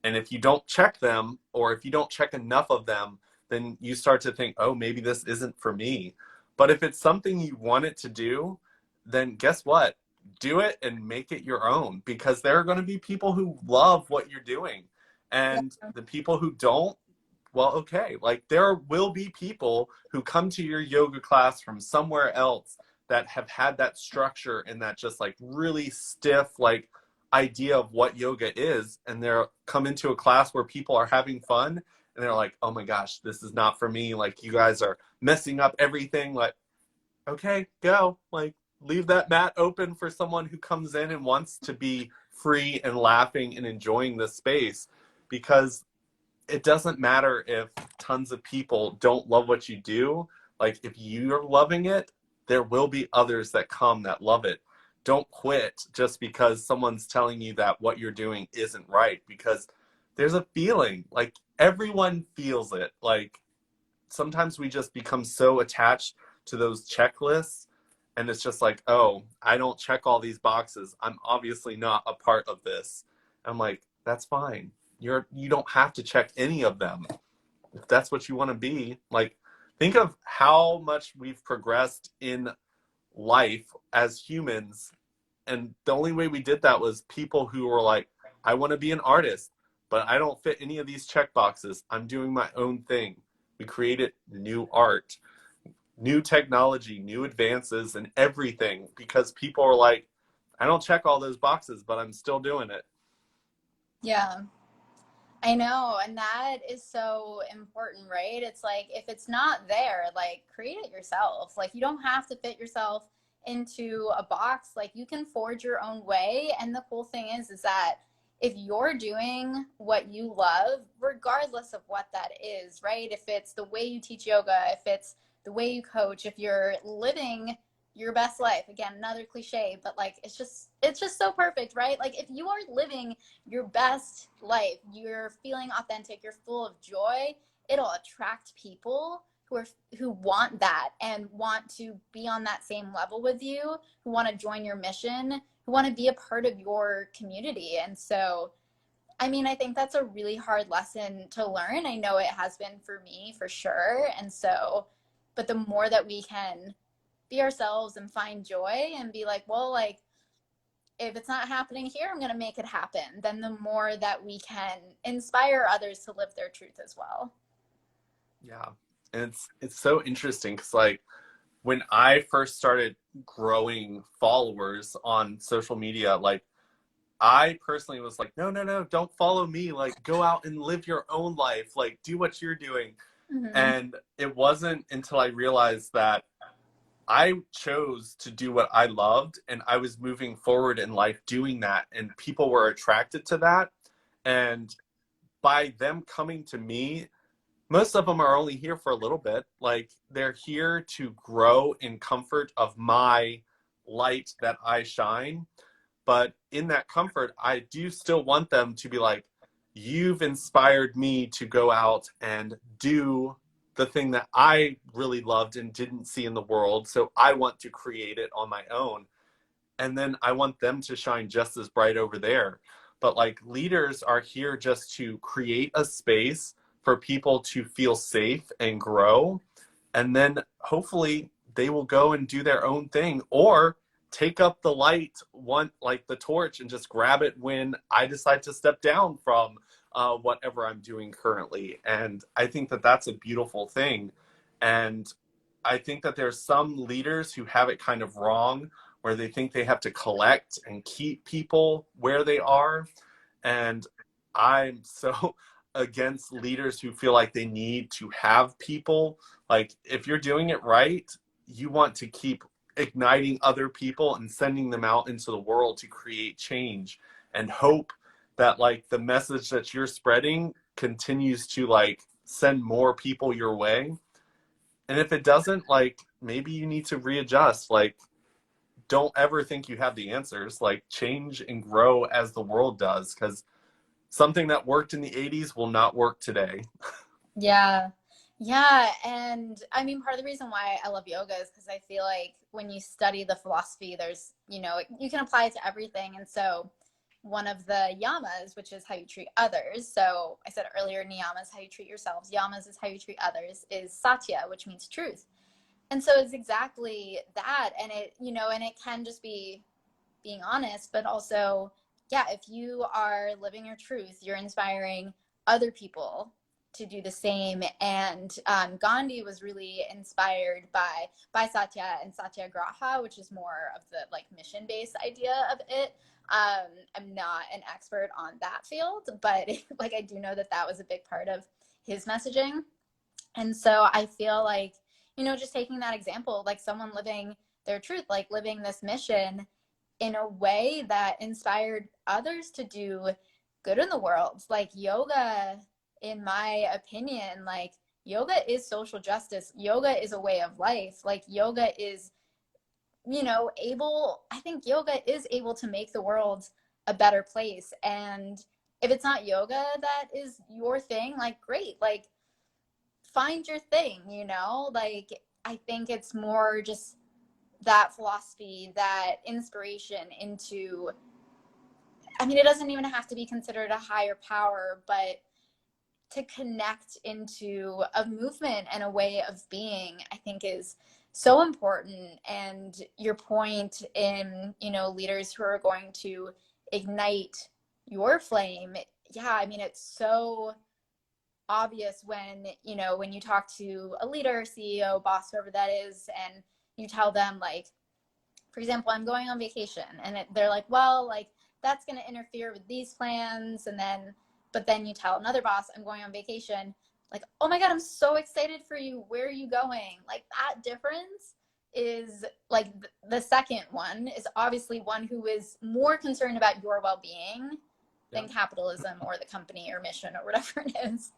And if you don't check them, or if you don't check enough of them, then you start to think, oh, maybe this isn't for me. But if it's something you want it to do, then guess what? Do it and make it your own, because there are going to be people who love what you're doing. And Yeah. the people who don't, well, okay, like there will be people who come to your yoga class from somewhere else that have had that structure and that just like really stiff like idea of what yoga is, and they're come into a class where people are having fun, and they're like, oh my gosh, this is not for me. Like, you guys are messing up everything. Like, okay, go. Like, leave that mat open for someone who comes in and wants to be free and laughing and enjoying this space, because it doesn't matter if tons of people don't love what you do. Like, if you're loving it, there will be others that come that love it. Don't quit just because someone's telling you that what you're doing isn't right, because there's a feeling, like, everyone feels it. Like, sometimes we just become so attached to those checklists, and it's just like, oh, I don't check all these boxes, I'm obviously not a part of this. I'm like, that's fine. You don't have to check any of them if that's what you want to be. Like, think of how much we've progressed in life as humans, and the only way we did that was people who were like, I want to be an artist, but I don't fit any of these check boxes, I'm doing my own thing. We created new art, new technology, new advances, and everything, because people are like, I don't check all those boxes, but I'm still doing it. Yeah. I know, and that is so important, right? It's like if it's not there, like create it yourself. Like you don't have to fit yourself into a box. Like you can forge your own way. And the cool thing is that if you're doing what you love, regardless of what that is, right? If it's the way you teach yoga, if it's the way you coach, if you're living your best life, again, another cliche, but like it's just so perfect, right? Like if you are living your best life, you're feeling authentic, you're full of joy, it'll attract people who want that and want to be on that same level with you, who want to join your mission, who want to be a part of your community. And so I mean, I think that's a really hard lesson to learn. I know it has been for me for sure. And so, but the more that we can be ourselves and find joy and be like, well, like if it's not happening here, I'm going to make it happen, then the more that we can inspire others to live their truth as well. Yeah. And it's so interesting because, like, when I first started growing followers on social media, like, I personally was like, no, no, no, don't follow me. Like, go out and live your own life. Like, do what you're doing. Mm-hmm. And it wasn't until I realized that I chose to do what I loved, and I was moving forward in life doing that, and people were attracted to that. And by them coming to me, most of them are only here for a little bit. Like, they're here to grow in comfort of my light that I shine. But in that comfort, I do still want them to be like, you've inspired me to go out and do the thing that I really loved and didn't see in the world. So I want to create it on my own. And then I want them to shine just as bright over there. But like, leaders are here just to create a space for people to feel safe and grow. And then hopefully they will go and do their own thing, or take up the light, one like the torch, and just grab it when I decide to step down from whatever I'm doing currently. And I think that that's a beautiful thing. And I think that there's some leaders who have it kind of wrong, where they think they have to collect and keep people where they are. And I'm so against leaders who feel like they need to have people. Like, if you're doing it right, you want to keep igniting other people and sending them out into the world to create change, and hope that, like, the message that you're spreading continues to, like, send more people your way. And if it doesn't, like, maybe you need to readjust. Like, don't ever think you have the answers. Like, change and grow as the world does, because something that worked in the 80s will not work today. Yeah. Yeah. And I mean, part of the reason why I love yoga is because I feel like when you study the philosophy, there's, you can apply it to everything. And so one of the yamas, which is how you treat others. So I said earlier, niyama is how you treat yourselves. Yamas is how you treat others, is satya, which means truth. And so it's exactly that. And and it can just be being honest, but also, yeah, if you are living your truth, you're inspiring other people to do the same. And Gandhi was really inspired by Satya and Satyagraha, which is more of the like mission based idea of it. I'm not an expert on that field, but like I do know that that was a big part of his messaging. And so I feel like, just taking that example, like someone living their truth, like living this mission in a way that inspired others to do good in the world. Like yoga, in my opinion, like yoga is social justice. Yoga is a way of life. Like yoga is, I think yoga is able to make the world a better place. And if it's not yoga that is your thing, like great, like find your thing, like I think it's more just that philosophy, that inspiration into, I mean, it doesn't even have to be considered a higher power, but to connect into a movement and a way of being, I think is so important. And your point in, leaders who are going to ignite your flame. Yeah, I mean, it's so obvious when, when you talk to a leader, CEO, boss, whoever that is, and you tell them, like, for example, I'm going on vacation, and they're like, well, like, that's going to interfere with these plans. But then you tell another boss, I'm going on vacation, like, oh my God, I'm so excited for you. Where are you going? Like, that difference is like the second one is obviously one who is more concerned about your well-being than capitalism or the company or mission or whatever it is.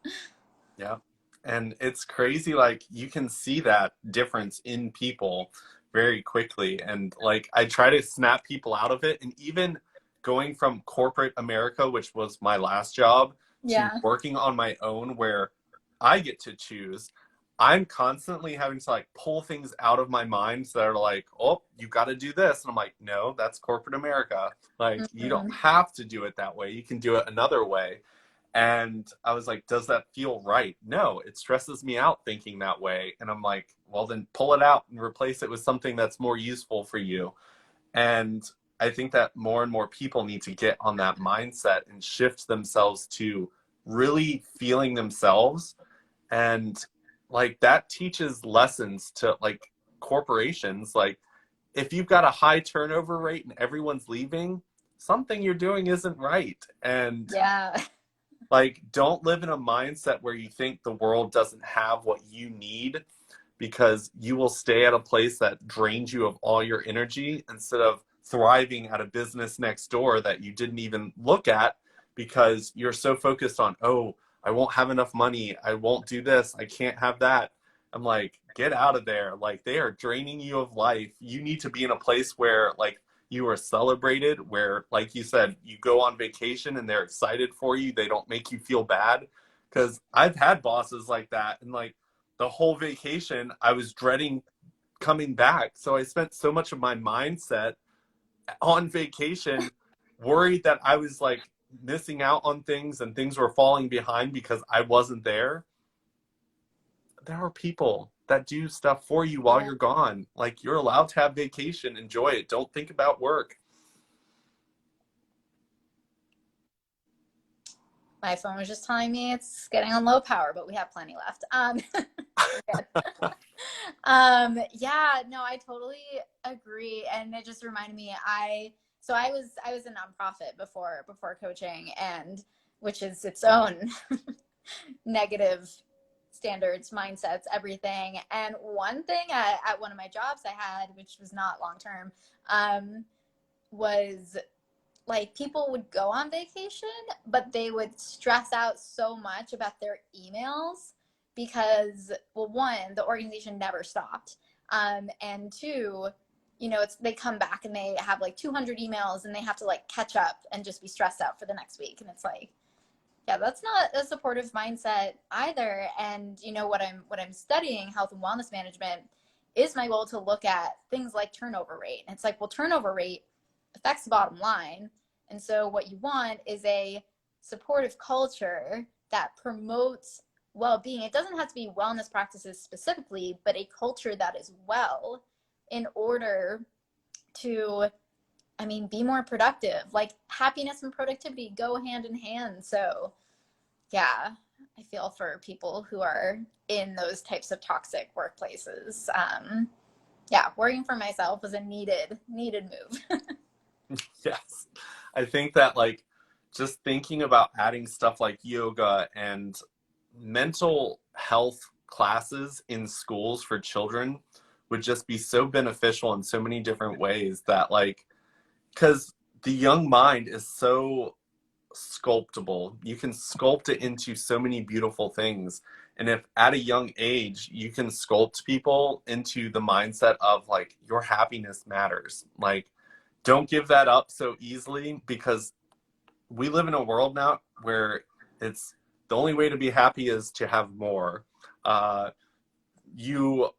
Yeah. And it's crazy. Like you can see that difference in people very quickly. And like, I try to snap people out of it. And even going from corporate America, which was my last job, to working on my own where I get to choose, I'm constantly having to like pull things out of my mind that are like, oh, you got to do this. And I'm like, no, that's corporate America. Like, you don't have to do it that way. You can do it another way. And I was like, does that feel right? No, it stresses me out thinking that way. And I'm like, well, then pull it out and replace it with something that's more useful for you. And I think that more and more people need to get on that mindset and shift themselves to really feeling themselves. And like that teaches lessons to like corporations. Like if you've got a high turnover rate and everyone's leaving, something you're doing isn't right. And like, don't live in a mindset where you think the world doesn't have what you need, because you will stay at a place that drains you of all your energy instead of thriving at a business next door that you didn't even look at because you're so focused on, oh, I won't have enough money. I won't do this. I can't have that. I'm like, get out of there. Like, they are draining you of life. You need to be in a place where, like, you are celebrated, where, like you said, you go on vacation and they're excited for you. They don't make you feel bad. Because I've had bosses like that. And, like, the whole vacation, I was dreading coming back. So I spent so much of my mindset on vacation, worried that I was, like, missing out on things and things were falling behind because I wasn't there. There are people that do stuff for you while you're gone. Like, you're allowed to have vacation. Enjoy it. Don't think about work. My phone was just telling me it's getting on low power, but we have plenty left. Yeah, no, I totally agree. And it just reminded me, I was a nonprofit before coaching, and which is its own negative standards, mindsets, everything. And one thing at one of my jobs I had, which was not long term, was like people would go on vacation, but they would stress out so much about their emails because, well, one, the organization never stopped. And two, they come back and they have like 200 emails and they have to like catch up and just be stressed out for the next week. And it's like, yeah, that's not a supportive mindset either. And what I'm studying, health and wellness management, is my goal to look at things like turnover rate. And it's like, well, turnover rate affects the bottom line. And so what you want is a supportive culture that promotes well-being. It doesn't have to be wellness practices specifically, but a culture that is well, in order to, be more productive. Like, happiness and productivity go hand in hand. So yeah, I feel for people who are in those types of toxic workplaces. Yeah, working for myself was a needed move. Yes. I think that, like, just thinking about adding stuff like yoga and mental health classes in schools for children would just be so beneficial in so many different ways that like, because the young mind is so sculptable. You can sculpt it into so many beautiful things. And if at a young age you can sculpt people into the mindset of like your happiness matters, like don't give that up so easily, because we live in a world now where it's the only way to be happy is to have more. You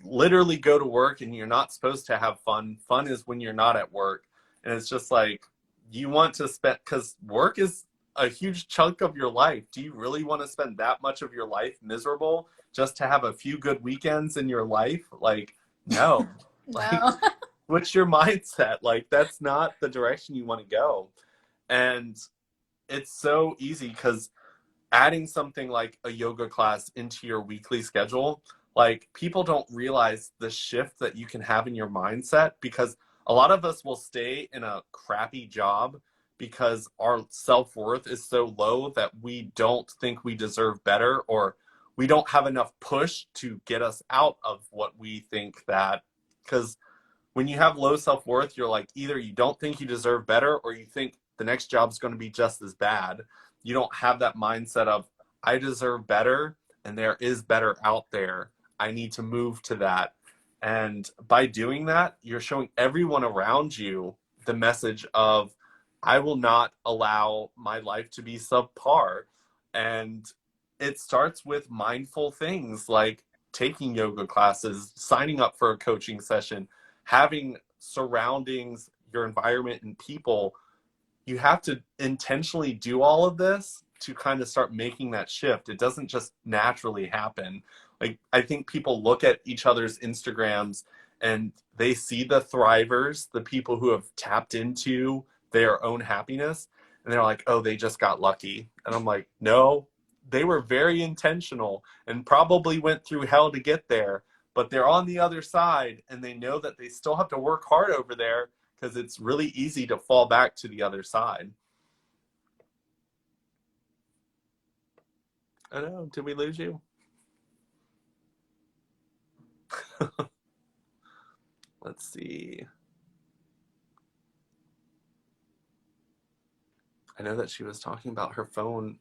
literally go to work and you're not supposed to have fun. Fun is when you're not at work. And it's just like, you want to spend, because work is a huge chunk of your life. Do you really want to spend that much of your life miserable just to have a few good weekends in your life? Like, no. Like, No. what's your mindset? Like, that's not the direction you want to go. And it's so easy because adding something like a yoga class into your weekly schedule, like people don't realize the shift that you can have in your mindset, because a lot of us will stay in a crappy job because our self-worth is so low that we don't think we deserve better, or we don't have enough push to get us out of what we think that, because when you have low self-worth, you're like, either you don't think you deserve better or you think the next job's going to be just as bad. You don't have that mindset of, I deserve better and there is better out there. I need to move to that. And by doing that, you're showing everyone around you the message of, I will not allow my life to be subpar. And it starts with mindful things like taking yoga classes, signing up for a coaching session, having surroundings, your environment, and people. You have to intentionally do all of this to kind of start making that shift. It doesn't just naturally happen. Like, I think people look at each other's Instagrams and they see the thrivers, the people who have tapped into their own happiness, and they're like, oh, they just got lucky. And I'm like, no, they were very intentional and probably went through hell to get there, but they're on the other side and they know that they still have to work hard over there, because it's really easy to fall back to the other side. I know. Did we lose you? Let's see. I know that she was talking about her phone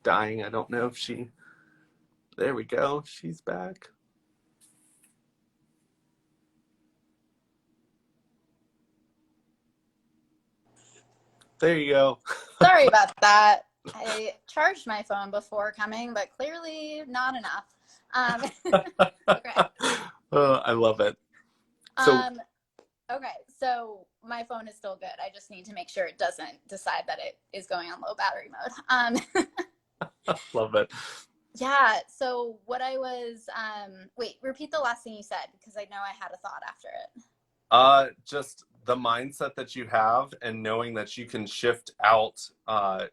dying. I don't know if she. There we go. She's back. There you go. Sorry about that. I charged my phone before coming, but clearly not enough. Okay. I love it. So, Okay, so my phone is still good. I just need to make sure it doesn't decide that it is going on low battery mode. love it. Yeah, so what I was, wait, repeat the last thing you said, because I know I had a thought after it. Just the mindset that you have, and knowing that you can shift out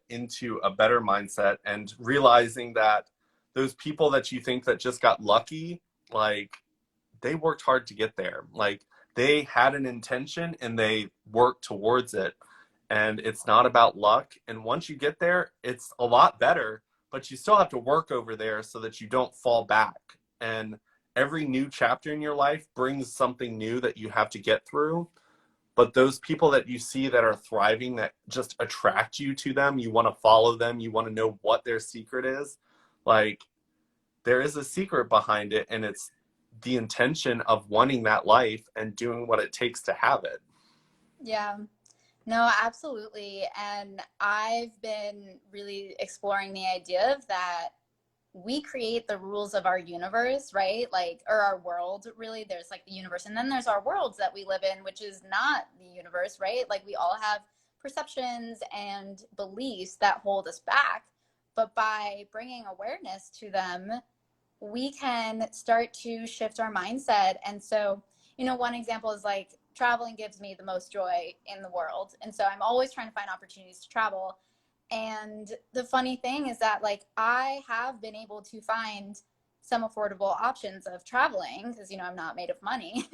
into a better mindset, and realizing that those people that you think that just got lucky, like, they worked hard to get there. Like, they had an intention and they worked towards it. And it's not about luck. And once you get there, it's a lot better, but you still have to work over there so that you don't fall back. And every new chapter in your life brings something new that you have to get through. But those people that you see that are thriving, that just attract you to them, you want to follow them, you want to know what their secret is. Like, there is a secret behind it, and it's the intention of wanting that life and doing what it takes to have it. Yeah. No, absolutely. And I've been really exploring the idea of that we create the rules of our universe, right? Like, or our world, really. There's like the universe, and then there's our worlds that we live in, which is not the universe, right? Like, we all have perceptions and beliefs that hold us back. But by bringing awareness to them, we can start to shift our mindset. And so, one example is like, traveling gives me the most joy in the world. And so I'm always trying to find opportunities to travel. And the funny thing is that, like, I have been able to find some affordable options of traveling because, I'm not made of money.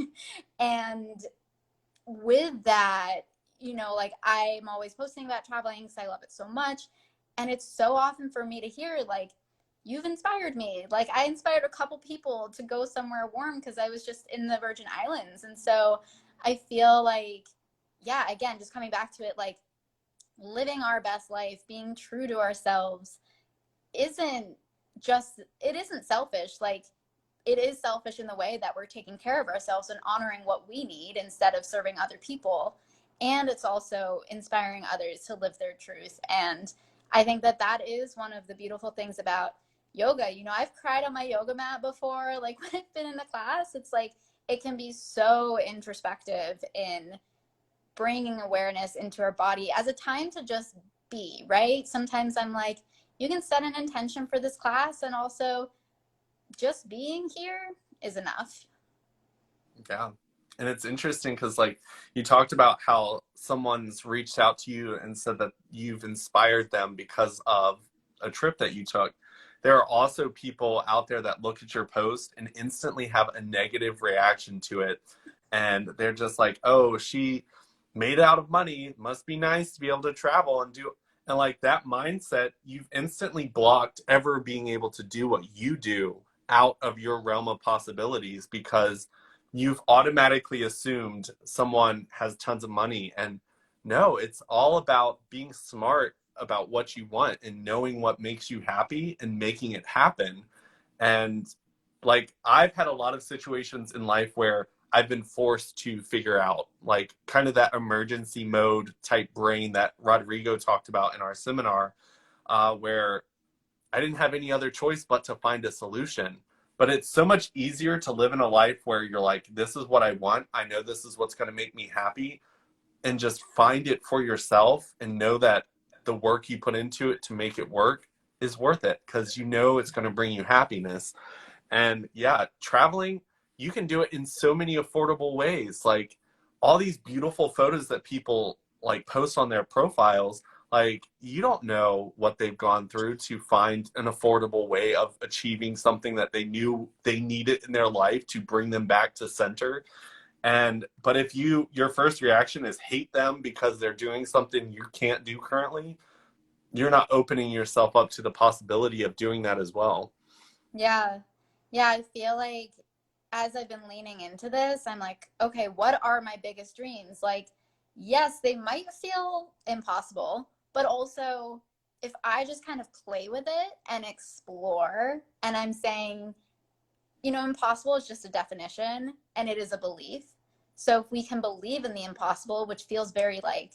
And with that, like, I'm always posting about traveling because I love it so much. And it's so often for me to hear, like, you've inspired me. Like I inspired a couple people to go somewhere warm because I was just in the Virgin Islands. And so I feel like, yeah, again, just coming back to it, like living our best life, being true to ourselves isn't it isn't selfish. Like it is selfish in the way that we're taking care of ourselves and honoring what we need instead of serving other people. And it's also inspiring others to live their truth. And I think that that is one of the beautiful things about yoga. You know, I've cried on my yoga mat before, like when I've been in the class. It's like it can be so introspective in bringing awareness into our body as a time to just be, right? Sometimes I'm like, you can set an intention for this class, and also just being here is enough. Yeah. And it's interesting because, like, you talked about how someone's reached out to you and said that you've inspired them because of a trip that you took. There are also people out there that look at your post and instantly have a negative reaction to it. And they're just like, oh, she made out of money. Must be nice to be able to travel and do. And like that mindset, you've instantly blocked ever being able to do what you do out of your realm of possibilities because you've automatically assumed someone has tons of money. And no, it's all about being smart about what you want and knowing what makes you happy and making it happen. And like I've had a lot of situations in life where I've been forced to figure out like kind of that emergency mode type brain that Rodrigo talked about in our seminar, where I didn't have any other choice but to find a solution. But it's so much easier to live in a life where you're like, this is what I want. I know this is what's going to make me happy, and just find it for yourself and know that the work you put into it to make it work is worth it because you know it's going to bring you happiness. And yeah, traveling, you can do it in so many affordable ways. Like all these beautiful photos that people like post on their profiles, like you don't know what they've gone through to find an affordable way of achieving something that they knew they needed in their life to bring them back to center. And but if your first reaction is hate them because they're doing something you can't do currently, you're not opening yourself up to the possibility of doing that as well. Yeah. Yeah, I feel like as I've been leaning into this, I'm like, okay, what are my biggest dreams? Like, yes, they might feel impossible, but also if I just kind of play with it and explore, and I'm saying, you know, impossible is just a definition and it is a belief. So if we can believe in the impossible, which feels very like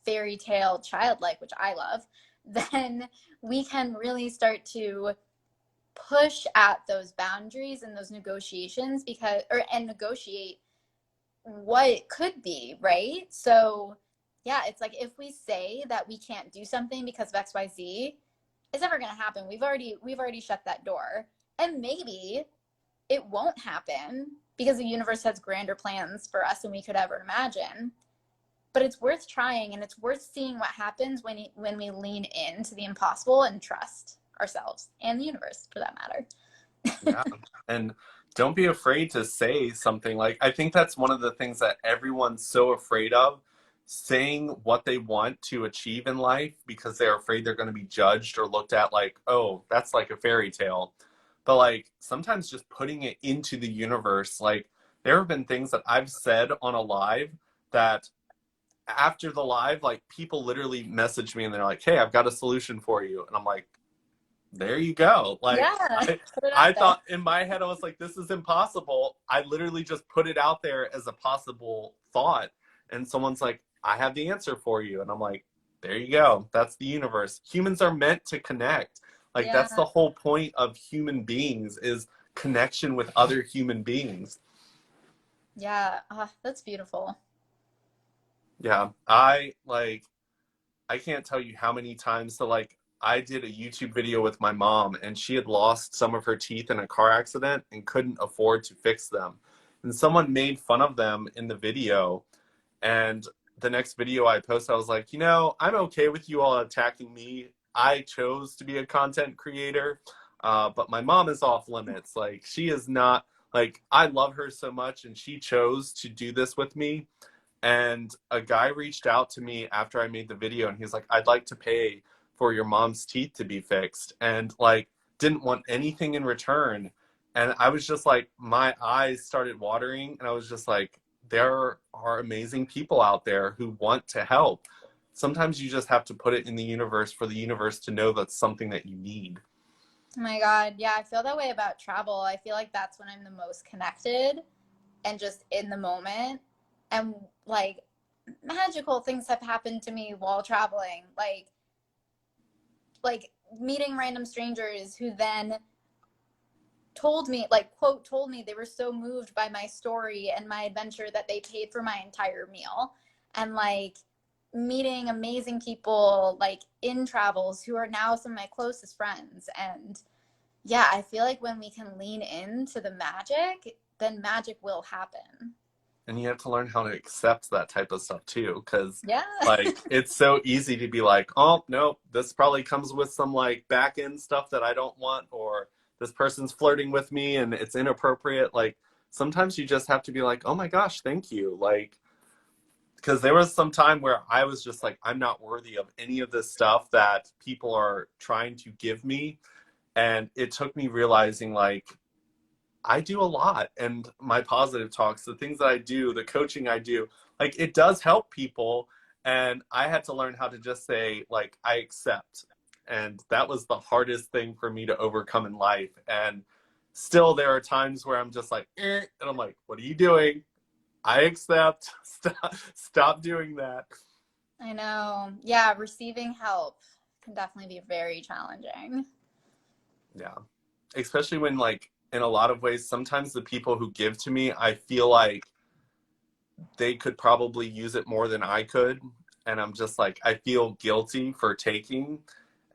fairy tale childlike, which I love, then we can really start to push at those boundaries and those negotiations because and negotiate what it could be, right? So yeah, it's like if we say that we can't do something because of XYZ, it's never going to happen. We've already shut that door. And maybe it won't happen because the universe has grander plans for us than we could ever imagine. But it's worth trying, and it's worth seeing what happens when we lean into the impossible and trust ourselves and the universe for that matter. Yeah. And don't be afraid to say something. Like, I think that's one of the things that everyone's so afraid of, saying what they want to achieve in life because they're afraid they're going to be judged or looked at like, oh, that's like a fairy tale. But like sometimes just putting it into the universe, like there have been things that I've said on a live that after the live, like people literally message me and they're like, hey, I've got a solution for you. And I'm like, there you go. Like Yeah, I put it I out there. thought in my head I was like, this is impossible. I literally just put it out there as a possible thought. And someone's like, I have the answer for you. And I'm like, there you go. That's the universe. Humans are meant to connect. Like that's Yeah, the whole point of human beings is connection with other human beings. yeah. That's beautiful. Yeah. I can't tell you how many times. So like I did a YouTube video with my mom and she had lost some of her teeth in a car accident and couldn't afford to fix them. And someone made fun of them in the video. And the next video I posted, I was like, you know, I'm okay with you all attacking me. I chose to be a content creator, but my mom is off limits. Like she is not like I love her so much and she chose to do this with me. And a guy reached out to me after I made the video and he's like, I'd like to pay for your mom's teeth to be fixed. And like didn't want anything in return. And I was just like, my eyes started watering, and I was just like, there are amazing people out there who want to help. Sometimes you just have to put it in the universe for the universe to know that's something that you need. Oh my God. Yeah, I feel that way about travel. I feel like that's when I'm the most connected and just in the moment. And like magical things have happened to me while traveling. Like meeting random strangers who then told me, like, quote, told me they were so moved by my story and my adventure that they paid for my entire meal. And like meeting amazing people like in travels who are now some of my closest friends. And yeah, I feel like when we can lean into the magic, then magic will happen. And you have to learn how to accept that type of stuff too, because Yeah. like it's so easy to be like, oh no, this probably comes with some like back end stuff that I don't want, or this person's flirting with me and it's inappropriate. Like sometimes you just have to be like, oh my gosh, thank you. Like, because there was some time where I was just like, I'm not worthy of any of this stuff that people are trying to give me. And it took me realizing like I do a lot, and my positive talks, the things that I do, the coaching I do, like it does help people. And I had to learn how to just say, like, I accept. And that was the hardest thing for me to overcome in life. And still, there are times where I'm just like, and I'm like, what are you doing? I accept. Stop doing that. I know. Yeah, receiving help can definitely be very challenging. Yeah. Especially when, like, in a lot of ways, sometimes the people who give to me, I feel like they could probably use it more than I could. And I'm just like, I feel guilty for taking.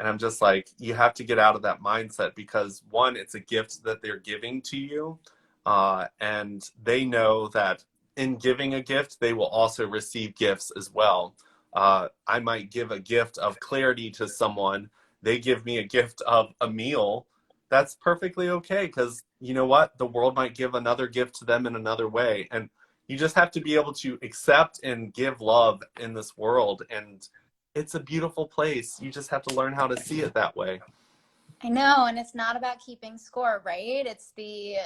And I'm just like, you have to get out of that mindset because one, it's a gift that they're giving to you. And they know that in giving a gift, they will also receive gifts as well. I might give a gift of clarity to someone. They give me a gift of a meal. That's perfectly okay because you know what? The world might give another gift to them in another way. And you just have to be able to accept and give love in this world. And it's a beautiful place. You just have to learn how to see it that way. I know, and it's not about keeping score, right? It's the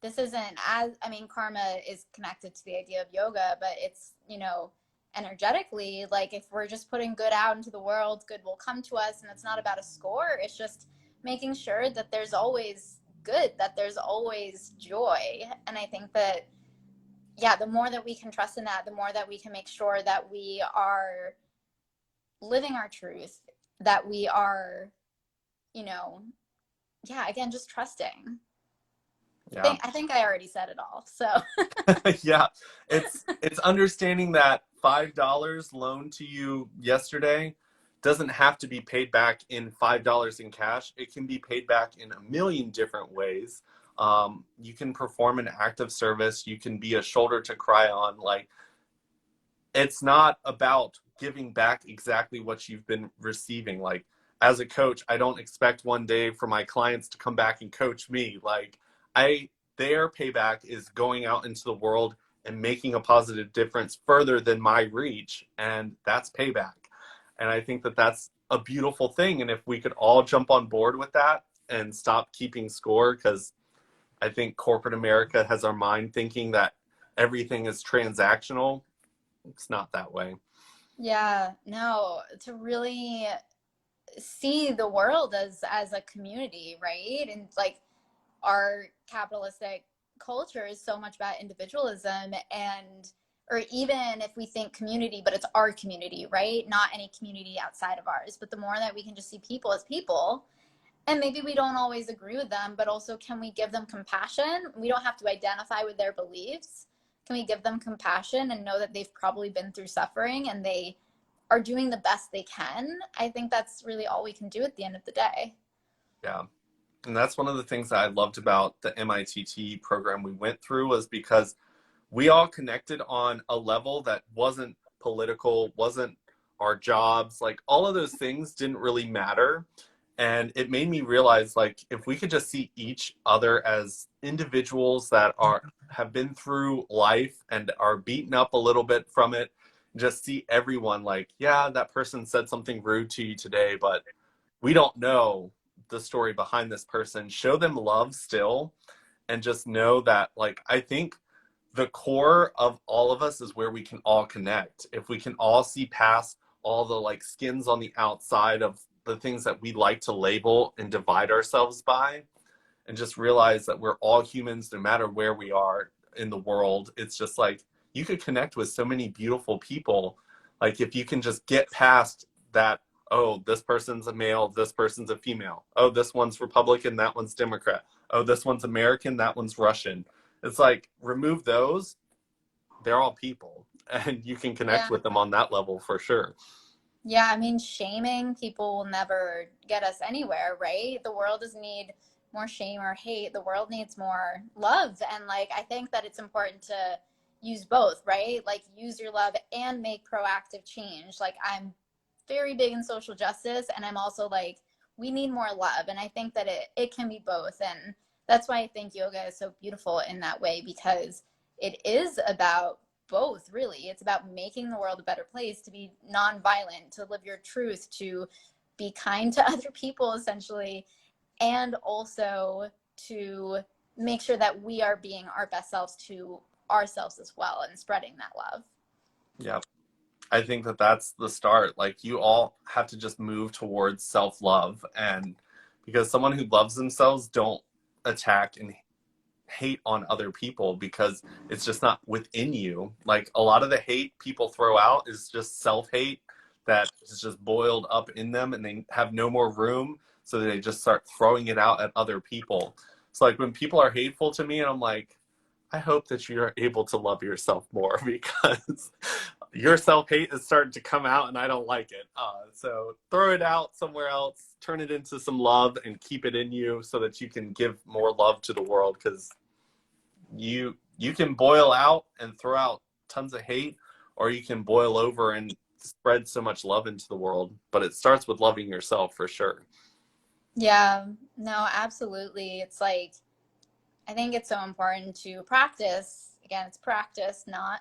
this isn't as I mean, karma is connected to the idea of yoga, but it's, energetically, like if we're just putting good out into the world, good will come to us, and it's not about a score. It's just making sure that there's always good, that there's always joy. And I think that yeah, the more that we can trust in that, the more that we can make sure that we are living our truth, that we are, you know, yeah, again, just trusting. Yeah. I think I already said it all. So Yeah. It's understanding that $5 loaned to you yesterday doesn't have to be paid back in $5 in cash. It can be paid back in a million different ways. You can perform an act of service. You can be a shoulder to cry on. Like, it's not about giving back exactly what you've been receiving. Like, as a coach, I don't expect one day for my clients to come back and coach me. Like, their payback is going out into the world and making a positive difference further than my reach, and that's payback. And I think that that's a beautiful thing. And if we could all jump on board with that and stop keeping score, because I think corporate America has our mind thinking that everything is transactional. It's not that way. yeah, no, to really see the world as a community, right? And like our capitalistic culture is so much about individualism, and or even if we think community, but it's our community, right? Not any community outside of ours. But the more that we can just see people as people, and maybe we don't always agree with them, but also can we give them compassion? We don't have to identify with their beliefs. Can we give them compassion and know that they've probably been through suffering and they are doing the best they can? I think that's really all we can do at the end of the day. Yeah. And that's one of the things that I loved about the MITT program we went through was because we all connected on a level that wasn't political, wasn't our jobs, like all of those things didn't really matter. And it made me realize like if we could just see each other as individuals that have been through life and are beaten up a little bit from it, just see everyone like, yeah, that person said something rude to you today, but we don't know the story behind this person, show them love still, and just know that, like, I think the core of all of us is where we can all connect. If we can all see past all the like skins on the outside of the things that we like to label and divide ourselves by, and just realize that we're all humans no matter where we are in the world. It's just like you could connect with so many beautiful people. Like if you can just get past that, oh, this person's a male, this person's a female. Oh, this one's Republican, that one's Democrat. Oh, this one's American, that one's Russian. It's like remove those, they're all people, and you can connect with them on that level for sure. Yeah, I mean, shaming people will never get us anywhere, right? The world doesn't need more shame or hate. The world needs more love. And like, I think that it's important to use both, right? Like, use your love and make proactive change. Like, I'm very big in social justice, and I'm also like, we need more love. And I think that it can be both. And that's why I think yoga is so beautiful in that way, because it is about both, really. It's about making the world a better place, to be nonviolent, to live your truth, to be kind to other people, essentially, and also to make sure that we are being our best selves to ourselves as well, and spreading that love. Yeah. I think that that's the start. Like you all have to just move towards self-love, and because someone who loves themselves don't attack and hate on other people, because it's just not within you. Like a lot of the hate people throw out is just self-hate that is just boiled up in them, and they have no more room, so they just start throwing it out at other people. So like when people are hateful to me, and I'm like, I hope that you're able to love yourself more, because your self-hate is starting to come out and I don't like it. So throw it out somewhere else, turn it into some love, and keep it in you so that you can give more love to the world, because you can boil out and throw out tons of hate, or you can boil over and spread so much love into the world. But it starts with loving yourself for sure. Yeah, no, absolutely. It's like, I think it's so important to practice. Again, it's practice, not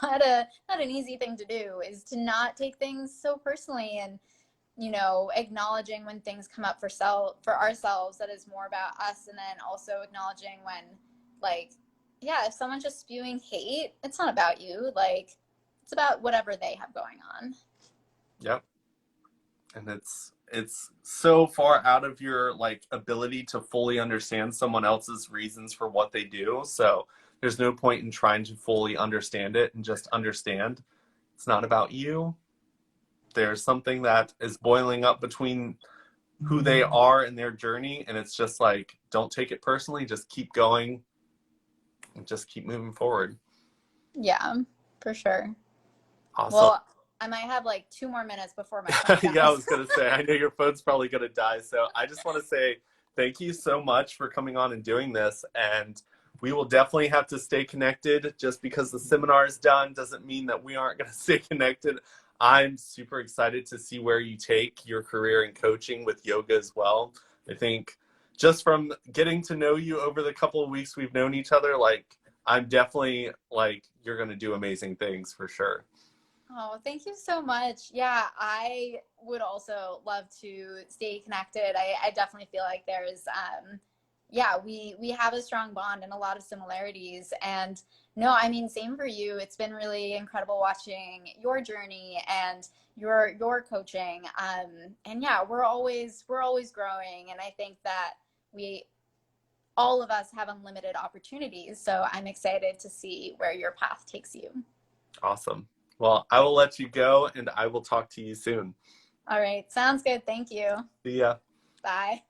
not an easy thing to do, is to not take things so personally, and acknowledging when things come up for ourselves, that is more about us, and then also acknowledging when, like, yeah, if someone's just spewing hate, it's not about you. Like, it's about whatever they have going on. Yep. And it's so far out of your like ability to fully understand someone else's reasons for what they do. So there's no point in trying to fully understand it, and just understand it's not about you. There's something that is boiling up between who they are and their journey, and it's just like, don't take it personally, just keep going and just keep moving forward. Yeah, for sure. Awesome. Well, I might have like 2 more minutes before my phone dies. Yeah, I was gonna say, I know your phone's probably gonna die, so I just want to say thank you so much for coming on and doing this, and we will definitely have to stay connected. Just because the seminar is done doesn't mean that we aren't going to stay connected. I'm super excited to see where you take your career in coaching with yoga as well. I think just from getting to know you over the couple of weeks we've known each other, like, I'm definitely like, you're going to do amazing things for sure. Oh, thank you so much. Yeah, I would also love to stay connected. I definitely feel like there's, yeah, we have a strong bond and a lot of similarities. And no, I mean, same for you. It's been really incredible watching your journey and your coaching. And yeah, we're always growing. And I think that we all of us have unlimited opportunities. So I'm excited to see where your path takes you. Awesome. Well, I will let you go, and I will talk to you soon. All right. Sounds good. Thank you. See ya. Bye.